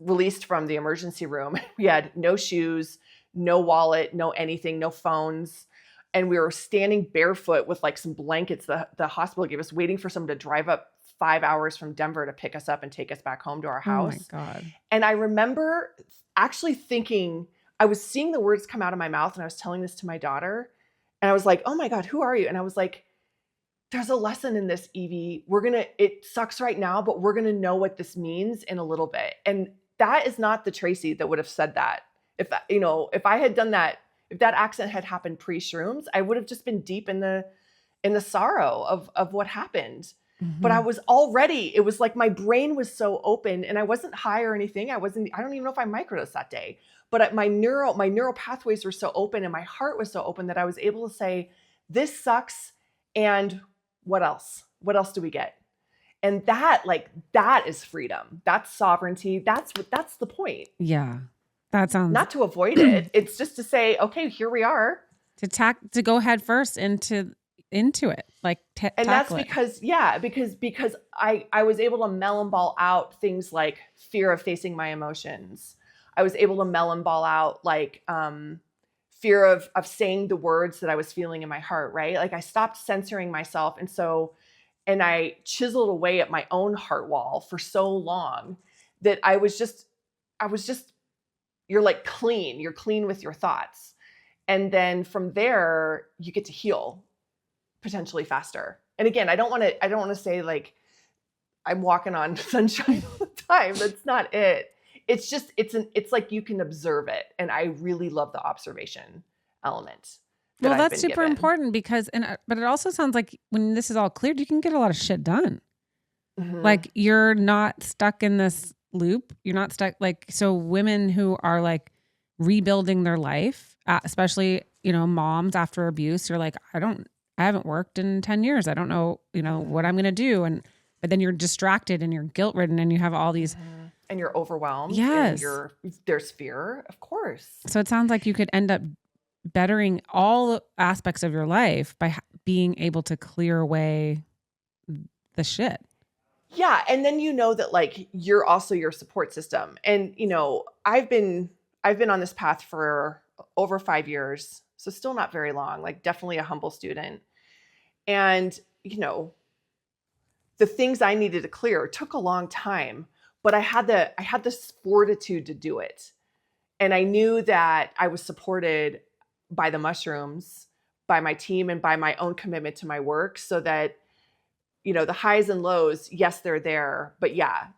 S2: released from the emergency room. We had no shoes, no wallet, no anything, no phones. And we were standing barefoot with like some blankets the hospital gave us, waiting for someone to drive up 5 hours from Denver to pick us up and take us back home to our house.
S1: Oh my God.
S2: And I remember actually thinking, I was seeing the words come out of my mouth and I was telling this to my daughter. And I was like, oh my God, who are you? And I was like, there's a lesson in this, Evie. It sucks right now, but we're going to know what this means in a little bit. And that is not the Tracey that would have said that. If I had done that, if that accident had happened pre-shrooms, I would have just been deep in the sorrow of what happened.
S1: Mm-hmm.
S2: But I was already, it was like my brain was so open and I wasn't high or anything. I don't even know if I microdosed that day, but my neural pathways were so open and my heart was so open that I was able to say, this sucks. And what else? What else do we get? And that is freedom. That's sovereignty. That's the point.
S1: Yeah. That sounds
S2: not to avoid it. It's just to say, okay, here we are.
S1: To go head first into it. Like
S2: and that's because I was able to melon ball out things like fear of facing my emotions. I was able to melon ball out like fear of saying the words that I was feeling in my heart, right? Like I stopped censoring myself. And I chiseled away at my own heart wall for so long that I was just, you're like clean. You're clean with your thoughts. And then from there, you get to heal potentially faster. And again, I don't want to say like I'm walking on sunshine all the time. That's not it. It's just, it's like you can observe it. And I really love the observation element.
S1: Well, that's super important because, but it also sounds like when this is all cleared, you can get a lot of shit done.
S2: Mm-hmm.
S1: Like you're not stuck in this loop. You're not stuck. Like, so women who are like rebuilding their life, especially, moms after abuse, you're like, I haven't worked in 10 years. I don't know, what I'm going to do. But then you're distracted and you're guilt ridden and you have all these.
S2: And you're overwhelmed.
S1: Yes.
S2: And there's fear, of course.
S1: So it sounds like you could end up bettering all aspects of your life by being able to clear away the shit.
S2: Yeah. And then that like you're also your support system. And I've been on this path for over 5 years. So still not very long, like definitely a humble student. And the things I needed to clear took a long time, but I had this fortitude to do it. And I knew that I was supported by the mushrooms, by my team, and by my own commitment to my work, so that, the highs and lows, yes, they're there, but yeah,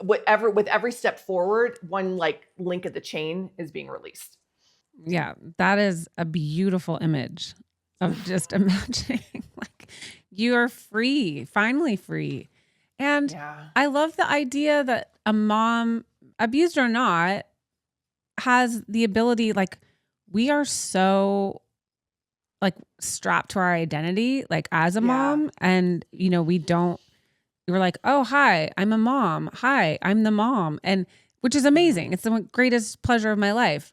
S2: with every step forward, one like link of the chain is being released.
S1: Yeah. That is a beautiful image of just imagining like you are free, finally free. And
S2: yeah.
S1: I love the idea that a mom, abused or not, has the ability, like we are so like strapped to our identity, like as a mom. And, we're like, oh, hi, I'm a mom. Hi, I'm the mom. And which is amazing. It's the greatest pleasure of my life.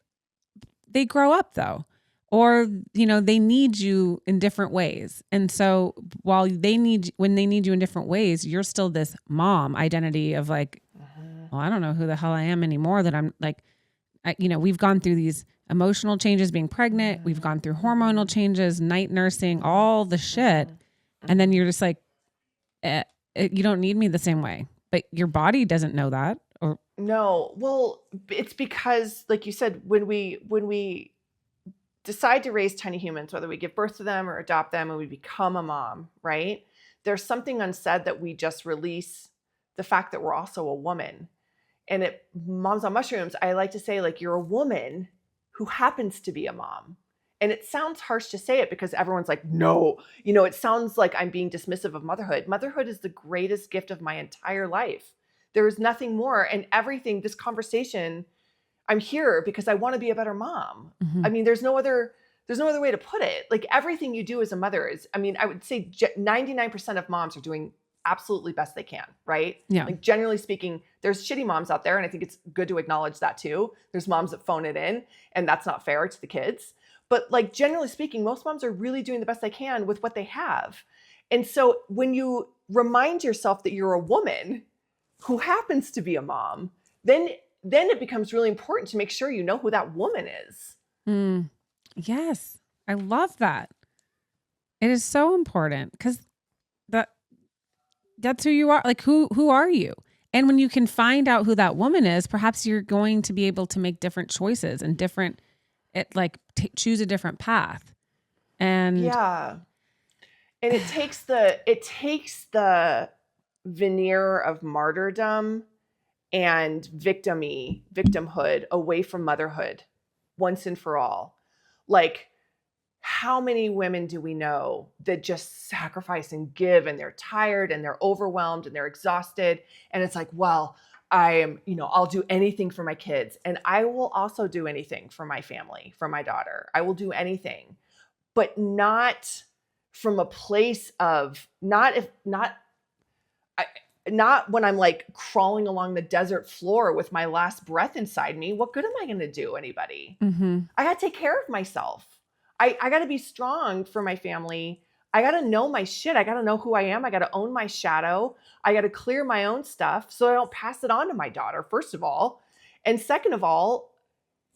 S1: They grow up though, or, they need you in different ways. And so when they need you in different ways, you're still this mom identity of like, well, I don't know who the hell I am anymore, that I'm like, we've gone through these emotional changes being pregnant. We've gone through hormonal changes, night nursing, all the shit. And then you're just like, you don't need me the same way, but your body doesn't know that. Or
S2: no, well, it's because like you said, when we decide to raise tiny humans, whether we give birth to them or adopt them and we become a mom, right? There's something unsaid that we just release the fact that we're also a woman. And at Moms on Mushrooms, I like to say, like, you're a woman who happens to be a mom. And it sounds harsh to say it because everyone's like, no, it sounds like I'm being dismissive of motherhood. Motherhood is the greatest gift of my entire life. There is nothing more. And everything, this conversation, I'm here because I want to be a better mom.
S1: Mm-hmm.
S2: I mean, there's no other way to put it. Like everything you do as a mother is, I would say 99% of moms are doing absolutely best they can, right?
S1: Yeah.
S2: Like generally speaking, There's shitty moms out there, and I think it's good to acknowledge that too. There's moms that phone it in, and that's not fair to the kids. But like generally speaking, most moms are really doing the best they can with what they have. And so when you remind yourself that you're a woman who happens to be a mom, then it becomes really important to make sure you know who that woman is.
S1: Yes. I love that. It is so important because that's who you are. Like, who are you? And when you can find out who that woman is, perhaps you're going to be able to make different choices and choose a different path. And
S2: yeah. And it takes the veneer of martyrdom and victimhood away from motherhood once and for all. Like, how many women do we know that just sacrifice and give, and they're tired and they're overwhelmed and they're exhausted? And it's like, well, I'll do anything for my kids, and I will also do anything for my family, for my daughter. I will do anything, but not from a place of not when I'm like crawling along the desert floor with my last breath inside me. What good am I going to do anybody? I got to take care of myself. I got to be strong for my family. I got to know my shit. I got to know who I am. I got to own my shadow. I got to clear my own stuff so I don't pass it on to my daughter, first of all. And second of all,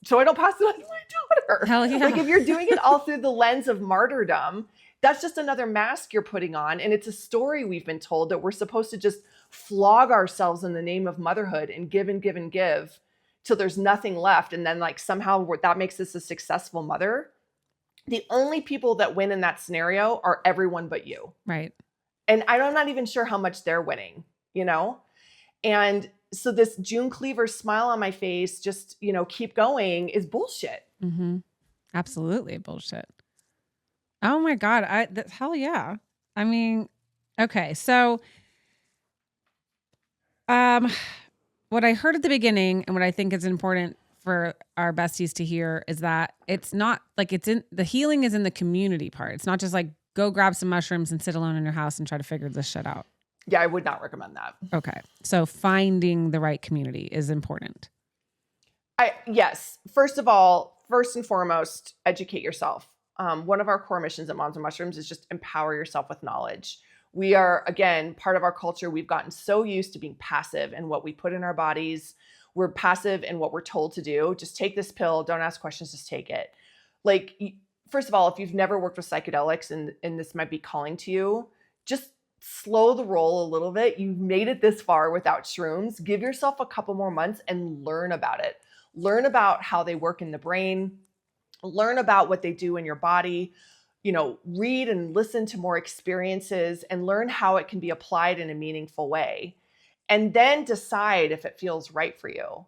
S2: so I don't pass it on to my daughter.
S1: Hell yeah.
S2: Like, if you're doing it all through the lens of martyrdom, that's just another mask you're putting on. And it's a story we've been told that we're supposed to just flog ourselves in the name of motherhood and give and give and give till there's nothing left. And then like somehow that makes us a successful mother. The only people that win in that scenario are everyone but you.
S1: Right.
S2: And I'm not even sure how much they're winning, And so this June Cleaver smile on my face, just, keep going, is bullshit.
S1: Absolutely bullshit. Oh my God. Hell yeah. I mean, okay. So, what I heard at the beginning and what I think is important for our besties to hear is that it's not like the healing is in the community part. It's not just like go grab some mushrooms and sit alone in your house and try to figure this shit out.
S2: Yeah, I would not recommend that.
S1: Okay. So finding the right community is important.
S2: Yes. First and foremost, educate yourself. One of our core missions at Moms and Mushrooms is just empower yourself with knowledge. We are, again, part of our culture. We've gotten so used to being passive in what we put in our bodies. We're passive in what we're told to do. Just take this pill. Don't ask questions. Just take it. Like, first of all, if you've never worked with psychedelics and this might be calling to you, just slow the roll a little bit. You've made it this far without shrooms. Give yourself a couple more months and learn about it. Learn about how they work in the brain. Learn about what they do in your body. Read and listen to more experiences and learn how it can be applied in a meaningful way. And then decide if it feels right for you.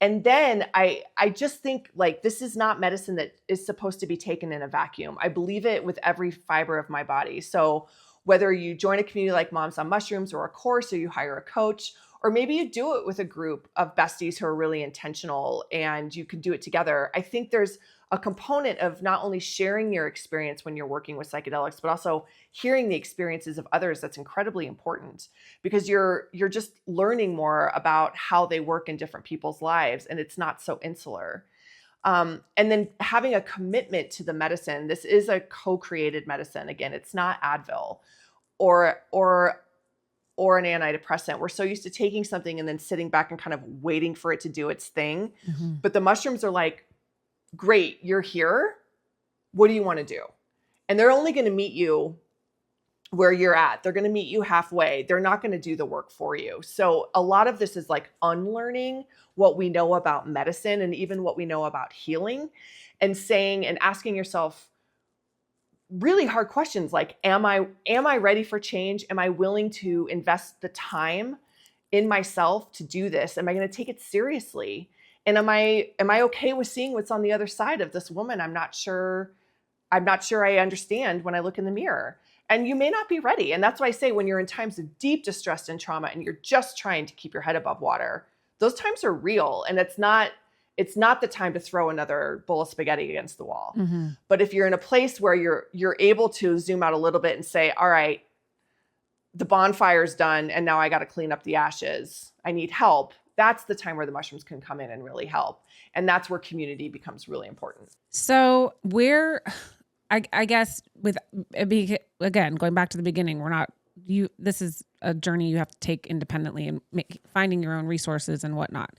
S2: And then I just think like this is not medicine that is supposed to be taken in a vacuum. I believe it with every fiber of my body. So whether you join a community like Moms on Mushrooms or a course, or you hire a coach, or maybe you do it with a group of besties who are really intentional and you can do it together. I think there's a component of not only sharing your experience when you're working with psychedelics, but also hearing the experiences of others. That's incredibly important because you're just learning more about how they work in different people's lives, and it's not so insular. And then having a commitment to the medicine. This is a co-created medicine. Again, it's not Advil or an antidepressant. We're so used to taking something and then sitting back and kind of waiting for it to do its thing. But the mushrooms are like, great, you're here. What do you want to do? And they're only going to meet you where you're at. They're going to meet you halfway. They're not going to do the work for you. So a lot of this is like unlearning what we know about medicine and even what we know about healing, and saying and asking yourself really hard questions like, am I ready for change? Am I willing to invest the time in myself to do this? Am I going to take it seriously? And am I okay with seeing what's on the other side of this woman? I'm not sure I understand when I look in the mirror. And you may not be ready. And that's why I say when you're in times of deep distress and trauma and you're just trying to keep your head above water, those times are real. And it's not the time to throw another bowl of spaghetti against the wall. But if you're in a place where you're able to zoom out a little bit and say, all right, the bonfire's done and now I got to clean up the ashes. I need help. That's the time where the mushrooms can come in and really help. And that's where community becomes really important.
S1: So I guess again, going back to the beginning, this is a journey you have to take independently and finding your own resources and whatnot.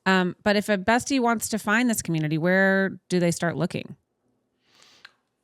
S1: But if a bestie wants to find this community, where do they start looking?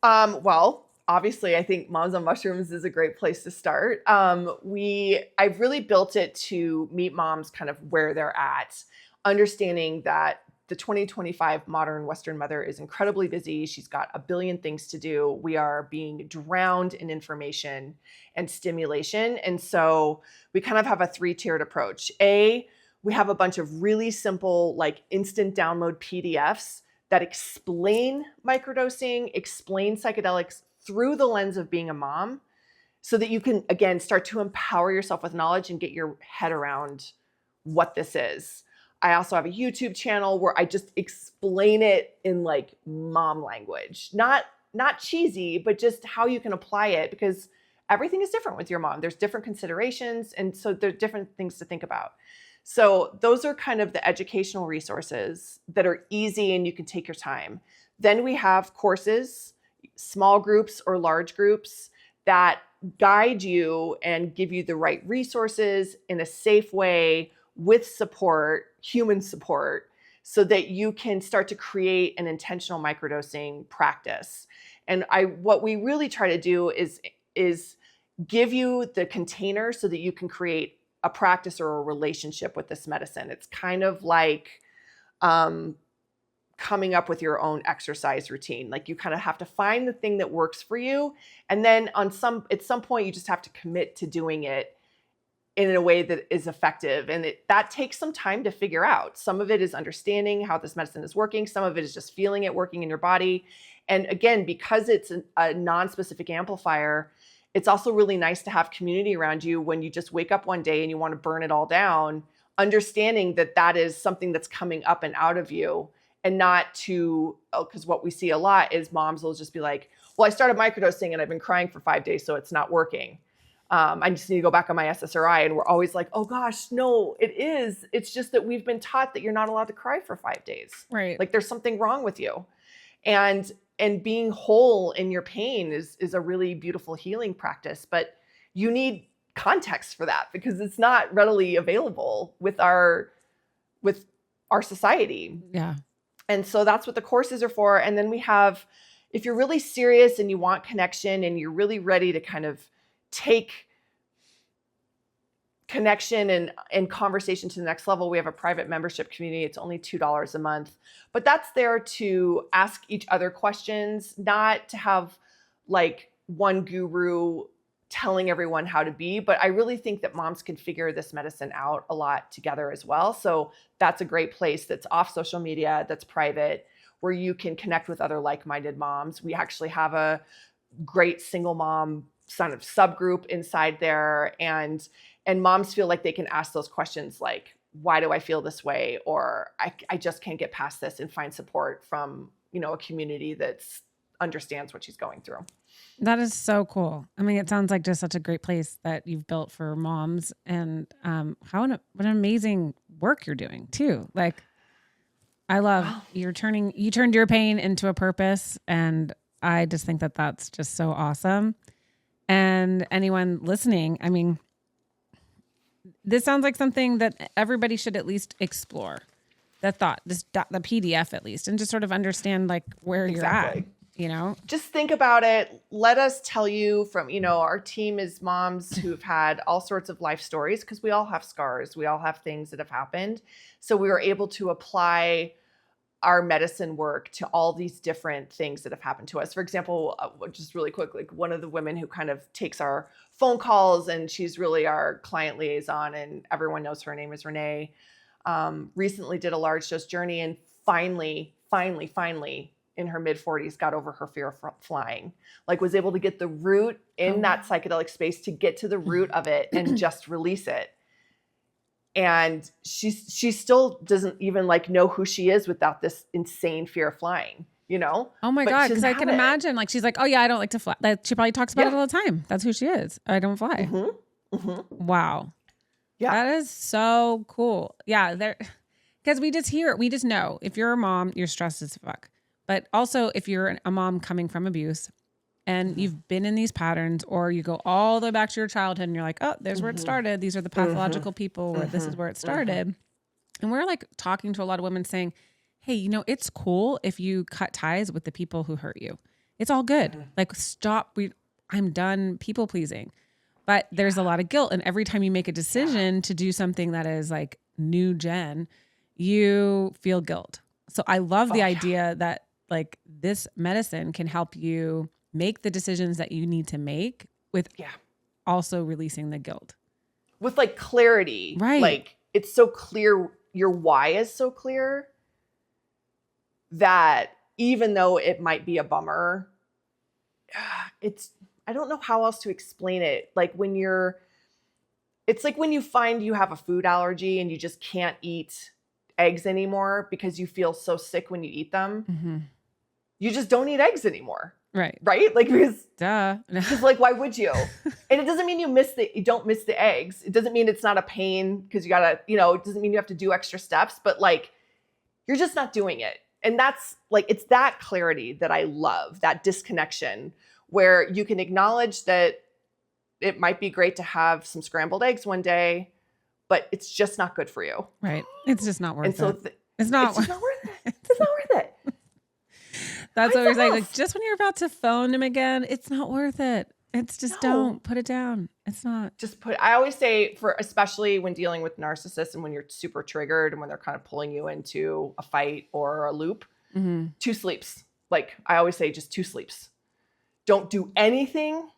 S2: Well, obviously, I think Moms on Mushrooms is a great place to start. I've really built it to meet moms kind of where they're at, understanding that the 2025 modern Western mother is incredibly busy. She's got a billion things to do. We are being drowned in information and stimulation. And so we kind of have a 3-tiered approach. We have a bunch of really simple, like instant download PDFs that explain microdosing, explain psychedelics through the lens of being a mom, so that you can, again, start to empower yourself with knowledge and get your head around what this is. I also have a YouTube channel where I just explain it in like mom language, not cheesy, but just how you can apply it, because everything is different with your mom. There's different considerations. And so there are different things to think about. So those are kind of the educational resources that are easy and you can take your time. Then we have courses, small groups or large groups, that guide you and give you the right resources in a safe way with support, human support, so that you can start to create an intentional microdosing practice. And what we really try to do is give you the container so that you can create a practice or a relationship with this medicine. It's kind of like coming up with your own exercise routine. Like you kind of have to find the thing that works for you. And then at some point, you just have to commit to doing it in a way that is effective. And that takes some time to figure out. Some of it is understanding how this medicine is working. Some of it is just feeling it working in your body. And again, because it's a non-specific amplifier, it's also really nice to have community around you when you just wake up one day and you want to burn it all down, understanding that that is something that's coming up and out of you, and not because what we see a lot is moms will just be like, well, I started microdosing and I've been crying for 5 days, so it's not working. I just need to go back on my SSRI. And we're always like, oh gosh, no, it is. It's just that we've been taught that you're not allowed to cry for 5 days.
S1: Right.
S2: Like there's something wrong with you. And being whole in your pain is a really beautiful healing practice, but you need context for that because it's not readily available with our society.
S1: Yeah.
S2: And so that's what the courses are for. And then we have, if you're really serious and you want connection and you're really ready to kind of take connection and conversation to the next level, we have a private membership community. It's only $2 a month, but that's there to ask each other questions, not to have like one guru telling everyone how to be, but I really think that moms can figure this medicine out a lot together as well. So that's a great place that's off social media, that's private, where you can connect with other like-minded moms. We actually have a great single mom kind of subgroup inside there, and moms feel like they can ask those questions like, why do I feel this way? Or I just can't get past this, and find support from, a community that understands what she's going through.
S1: That is so cool. I mean, it sounds like just such a great place that you've built for moms, and what an amazing work you're doing too. Like, I love you turned your pain into a purpose, and I just think that that's just so awesome. And anyone listening, I mean, this sounds like something that everybody should at least explore. The PDF at least, and just sort of understand like where you're at.
S2: Just think about it. Let us tell you from, our team is moms who've had all sorts of life stories, because we all have scars. We all have things that have happened. So we were able to apply our medicine work to all these different things that have happened to us. For example, just really quick, like one of the women who kind of takes our phone calls, and she's really our client liaison, and everyone knows her name is Renee, recently did a large dose journey, and finally, in her mid-40s, got over her fear of flying, like was able to get the root in that psychedelic space, to get to the root of it and just release it. And she still doesn't even like know who she is without this insane fear of flying, Oh
S1: my God. Cause I can imagine, like, she's like, oh yeah, I don't like to fly. Like, she probably talks about it all the time. That's who she is. I don't fly.
S2: Mm-hmm.
S1: Wow.
S2: Yeah.
S1: That is so cool. Yeah. Because we just know if you're a mom, you're stressed as fuck. But also if you're a mom coming from abuse and you've been in these patterns, or you go all the way back to your childhood and you're like, oh, there's where it started. These are the pathological people where this is where it started. And we're like talking to a lot of women saying, hey, it's cool if you cut ties with the people who hurt you. It's all good. Like, stop. I'm done people pleasing. But there's a lot of guilt. And every time you make a decision to do something that is like new gen, you feel guilt. So I love the idea that like this medicine can help you make the decisions that you need to make with also releasing the guilt.
S2: With like clarity.
S1: Right.
S2: Like, it's so clear. Your why is so clear that even though it might be a bummer, I don't know how else to explain it. Like it's like when you find you have a food allergy and you just can't eat eggs anymore because you feel so sick when you eat them. You just don't eat eggs anymore.
S1: Right.
S2: Right? Like, because
S1: duh.
S2: Like, why would you? And it doesn't mean you don't miss the eggs. It doesn't mean it's not a pain because you gotta, it doesn't mean you have to do extra steps, but like, you're just not doing it. And that's like, it's that clarity that I love, that disconnection where you can acknowledge that it might be great to have some scrambled eggs one day, but it's just not good for you.
S1: Right. It's just not worth
S2: And so
S1: it. It's not worth
S2: it. It's not worth it.
S1: That's what we're saying. Like, just when you're about to phone him again, it's not worth it. It's just don't put it down. It's not.
S2: I always say especially when dealing with narcissists and when you're super triggered and when they're kind of pulling you into a fight or a loop, 2 sleeps. Like, I always say just 2 sleeps. Don't do anything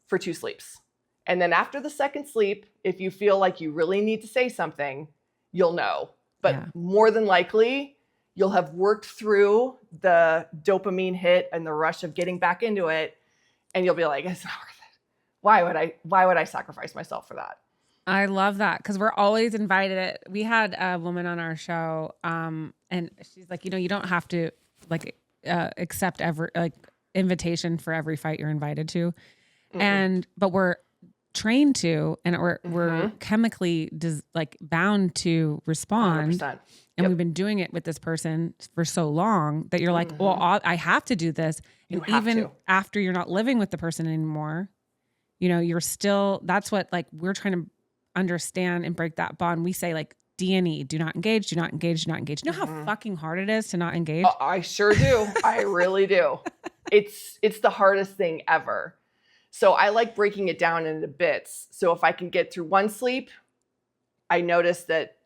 S2: for 2 sleeps. And then after the second sleep, if you feel like you really need to say something, you'll know. But more than likely, you'll have worked through the dopamine hit and the rush of getting back into it. And you'll be like, it's not worth it. Why would I sacrifice myself for that?
S1: I love that. Because we're always invited. We had a woman on our show. And she's like, you don't have to like accept every like invitation for every fight you're invited to. But we're trained to, and we're chemically bound to respond.
S2: 100%.
S1: And we've been doing it with this person for so long that you're like, well, I have to do this. And even after you're not living with the person anymore, you're still, that's what like we're trying to understand and break that bond. We say like D&E, do not engage, do not engage, do not engage. You know how fucking hard it is to not engage?
S2: Oh, I sure do. I really do. It's the hardest thing ever. So I like breaking it down into bits. So if I can get through 1 sleep, I notice that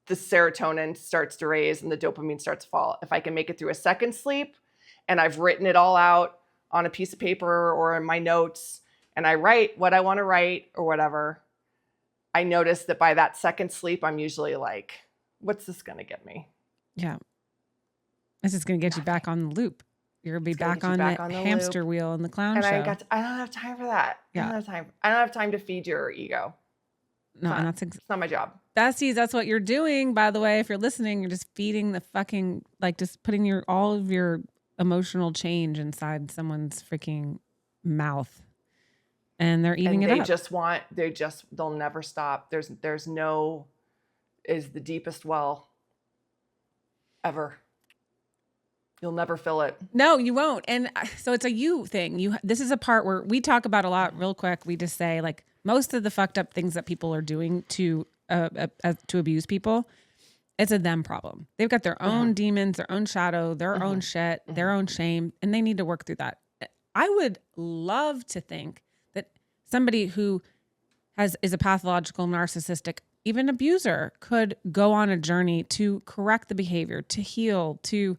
S2: the serotonin starts to raise and the dopamine starts to fall. If I can make it through a 2nd sleep and I've written it all out on a piece of paper or in my notes and I write what I want to write or whatever, I notice that by that 2nd sleep, I'm usually like, what's this going to get me?
S1: Yeah. This is going to get you back on the loop. You're going to be back on the hamster wheel in the clown show.
S2: I don't have time for that.
S1: Yeah.
S2: I don't have time to feed your ego.
S1: No, and
S2: it's not my job.
S1: Besties, that's what you're doing, by the way. If you're listening, you're just feeding the fucking, like just putting all of your emotional change inside someone's freaking mouth. And they're eating it up.
S2: They'll never stop. There's no, is the deepest well ever. You'll never fill it.
S1: No, you won't. And so it's a you thing. This is a part where we talk about a lot real quick. We just say like most of the fucked up things that people are doing to abuse people, it's a them problem. They've got their own demons, their own shadow, their own shit, their own shame, and they need to work through that. I would love to think that somebody who is a pathological, narcissistic, even abuser could go on a journey to correct the behavior, to heal, to,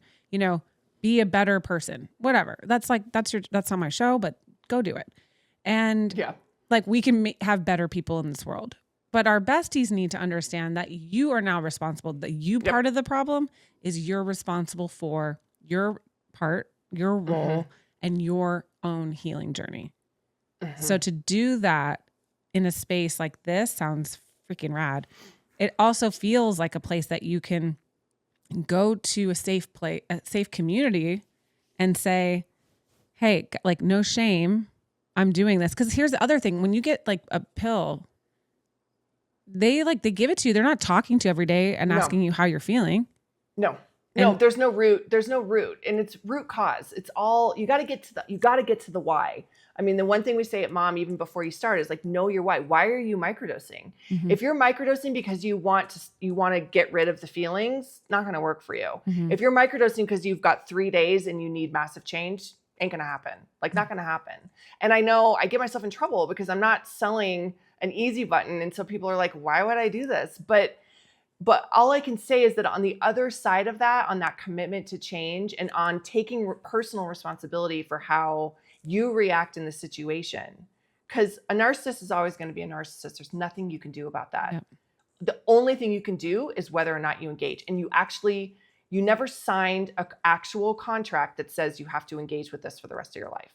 S1: be a better person, whatever. That's not my show, but go do it. And like we can have better people in this world, but our besties need to understand that you are now responsible. That part of the problem is you're responsible for your part, your role, and your own healing journey. So to do that in a space like this sounds freaking rad. It also feels like a place that you can go to a safe community and say, hey, like no shame. I'm doing this. Because here's the other thing. When you get like a pill, they give it to you. They're not talking to you every day and asking you how you're feeling.
S2: No,
S1: And
S2: there's no root. There's no root, and it's root cause. It's all, you got to get to the why. I mean, the one thing we say at Mom, even before you start, is like, know your why. Why are you microdosing?
S1: Mm-hmm.
S2: If you're microdosing because you want to get rid of the feelings, not going to work for you.
S1: Mm-hmm.
S2: If you're microdosing because you've got 3 days and you need massive change, ain't going to happen. Like, not going to happen. And I know I get myself in trouble because I'm not selling an easy button. And so people are like, why would I do this? But all I can say is that on the other side of that, on that commitment to change and on taking personal responsibility for how you react in the situation, because a narcissist is always going to be a narcissist. There's nothing you can do about that.
S1: Yep.
S2: The only thing you can do is whether or not you engage. And you never signed an actual contract that says you have to engage with this for the rest of your life.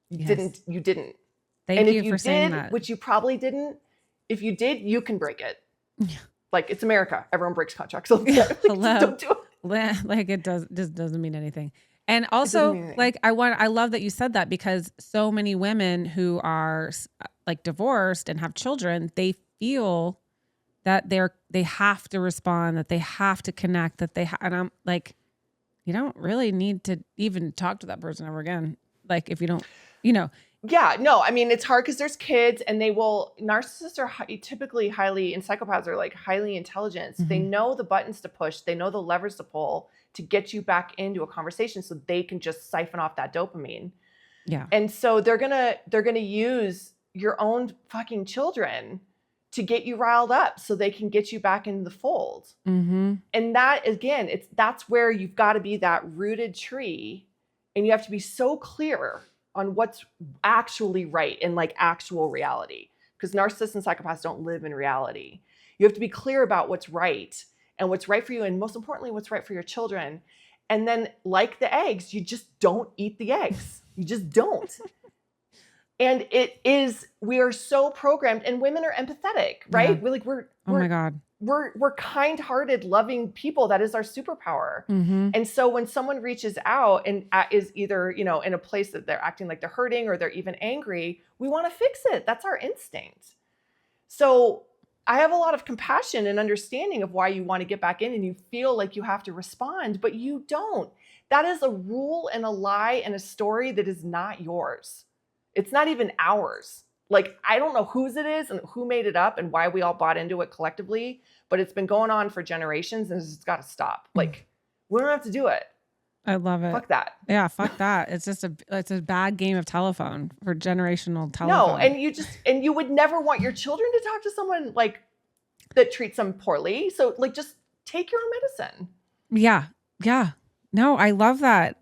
S2: You didn't.
S1: Thank you for saying that.
S2: Which you probably didn't. If you did, you can break it.
S1: Yeah.
S2: Like, it's America. Everyone breaks contracts. So
S1: Hello.
S2: Don't do it.
S1: Like, it just doesn't mean anything. And also, like, I love that you said that, because so many women who are like divorced and have children, they feel that they have to respond, that they have to connect, and I'm like, you don't really need to even talk to that person ever again. Like, if you don't,
S2: Yeah, no, I mean, it's hard because there's kids, and narcissists are typically and psychopaths are like highly intelligent. So they know the buttons to push, they know the levers to pull to get you back into a conversation so they can just siphon off that dopamine.
S1: Yeah.
S2: And so they're gonna use your own fucking children to get you riled up so they can get you back into the fold.
S1: Mm-hmm.
S2: And that, again, that's where you've got to be that rooted tree, and you have to be so clear on what's actually right in like actual reality, because narcissists and psychopaths don't live in reality. You have to be clear about what's right and what's right for you, and most importantly, what's right for your children. And then, like the eggs, you just don't eat the eggs. You just don't. And we are so programmed, and women are empathetic, right?
S1: Yeah.
S2: We're
S1: Oh my God.
S2: We're kind-hearted, loving people. That is our superpower.
S1: Mm-hmm.
S2: And so when someone reaches out and is either, in a place that they're acting like they're hurting or they're even angry, we want to fix it. That's our instinct. So I have a lot of compassion and understanding of why you want to get back in and you feel like you have to respond, but you don't. That is a rule and a lie and a story that is not yours. It's not even ours. Like, I don't know whose it is and who made it up and why we all bought into it collectively, but it's been going on for generations and it's got to stop. Like, we don't have to do it.
S1: I love it.
S2: Fuck that.
S1: Yeah, fuck that. It's just it's a bad game of telephone for generational telephone.
S2: No, and you would never want your children to talk to someone like that treats them poorly. So like, just take your own medicine.
S1: Yeah. Yeah. No, I love that.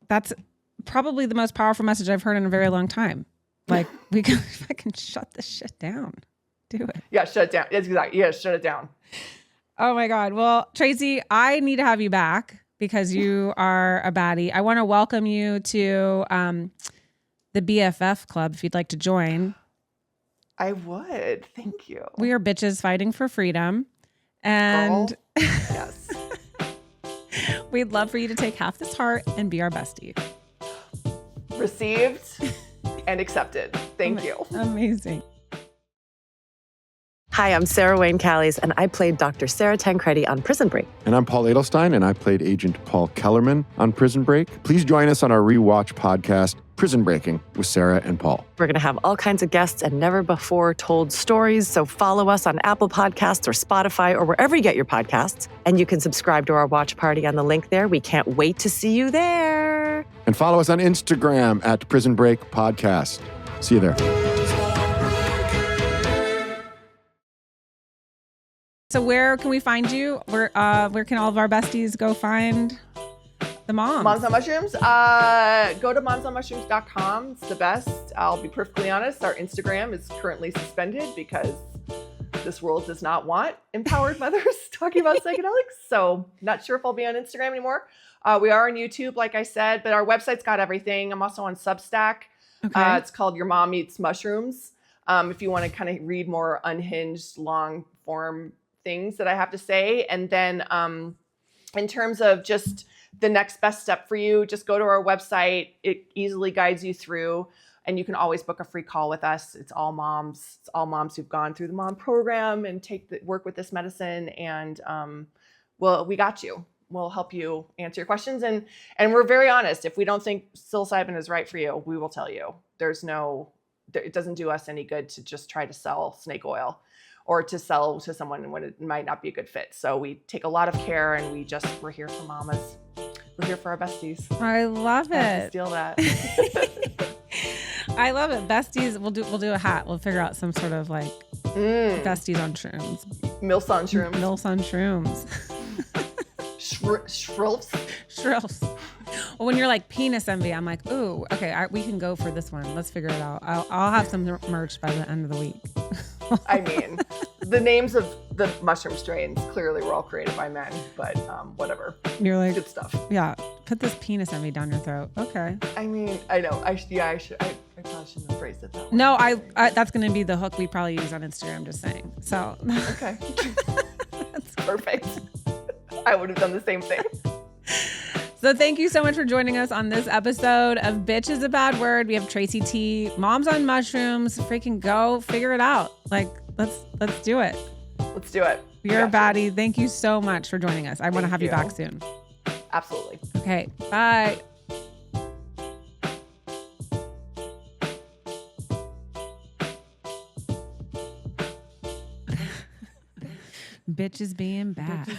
S1: That's probably the most powerful message I've heard in a very long time. Like, we can fucking shut this shit down. Do it.
S2: Yeah, shut it down. That's exactly. Yeah, shut it down.
S1: Oh my God. Well, Tracey, I need to have you back because you are a baddie. I want to welcome you to the BFF club if you'd like to join.
S2: I would. Thank you.
S1: We are bitches fighting for freedom. And
S2: yes,
S1: we'd love for you to take half this heart and be our bestie.
S2: Received and accepted. Thank you.
S1: Amazing.
S4: Hi, I'm Sarah Wayne Callies, and I played Dr. Sarah Tancredi on Prison Break.
S5: And I'm Paul Edelstein, and I played Agent Paul Kellerman on Prison Break. Please join us on our rewatch podcast, Prison Breaking, with Sarah and Paul.
S4: We're going to have all kinds of guests and never-before-told stories, so follow us on Apple Podcasts or Spotify or wherever you get your podcasts. And you can subscribe to our watch party on the link there. We can't wait to see you there.
S5: And follow us on Instagram at Prison Break Podcast. See you there.
S1: So where can we find you? Where can all of our besties go find the moms?
S2: Moms on Mushrooms. Go to momsonmushrooms.com. It's the best. I'll be perfectly honest. Our Instagram is currently suspended because this world does not want empowered mothers talking about psychedelics. So not sure if I'll be on Instagram anymore. We are on YouTube, like I said, but our website's got everything. I'm also on Substack.
S1: Okay.
S2: It's called Your Mom Eats Mushrooms. If you want to kind of read more unhinged, long form things that I have to say. And then in terms of just the next best step for you, just go to our website. It easily guides you through, and you can always book a free call with us. It's all moms. It's all moms who've gone through the mom program and work with this medicine. And we got you. We'll help you answer your questions. And we're very honest. If we don't think psilocybin is right for you, we will tell you. It doesn't do us any good to just try to sell snake oil or to sell to someone when it might not be a good fit. So we take a lot of care, and we're here for mamas. We're here for our besties.
S1: I love it.
S2: Steal that.
S1: I love it. Besties. We'll do a hat. We'll figure out some sort of like besties on shrooms.
S2: Milfs on shrooms.
S1: Milfs on shrooms. Shrills. Well, when you're like penis envy, I'm like, ooh, okay, we can go for this one. Let's figure it out. I'll have some merch by the end of the week.
S2: I mean, the names of the mushroom strains clearly were all created by men, but whatever.
S1: You're like,
S2: good stuff.
S1: Yeah, put this penis envy down your throat. Okay.
S2: I mean, I know. I probably shouldn't have phrased it that way.
S1: No, that's going to be the hook we probably use on Instagram. Just saying. So.
S2: Okay. That's perfect. I would have done the same thing.
S1: So thank you so much for joining us on this episode of Bitch is a Bad Word. We have Tracey Tee, Moms on Mushrooms. Freaking go figure it out. Like, let's do it.
S2: Let's do it.
S1: You're a baddie. Thank you so much for joining us. I want to have you back soon.
S2: Absolutely.
S1: Okay. Bye. Bitches being bad.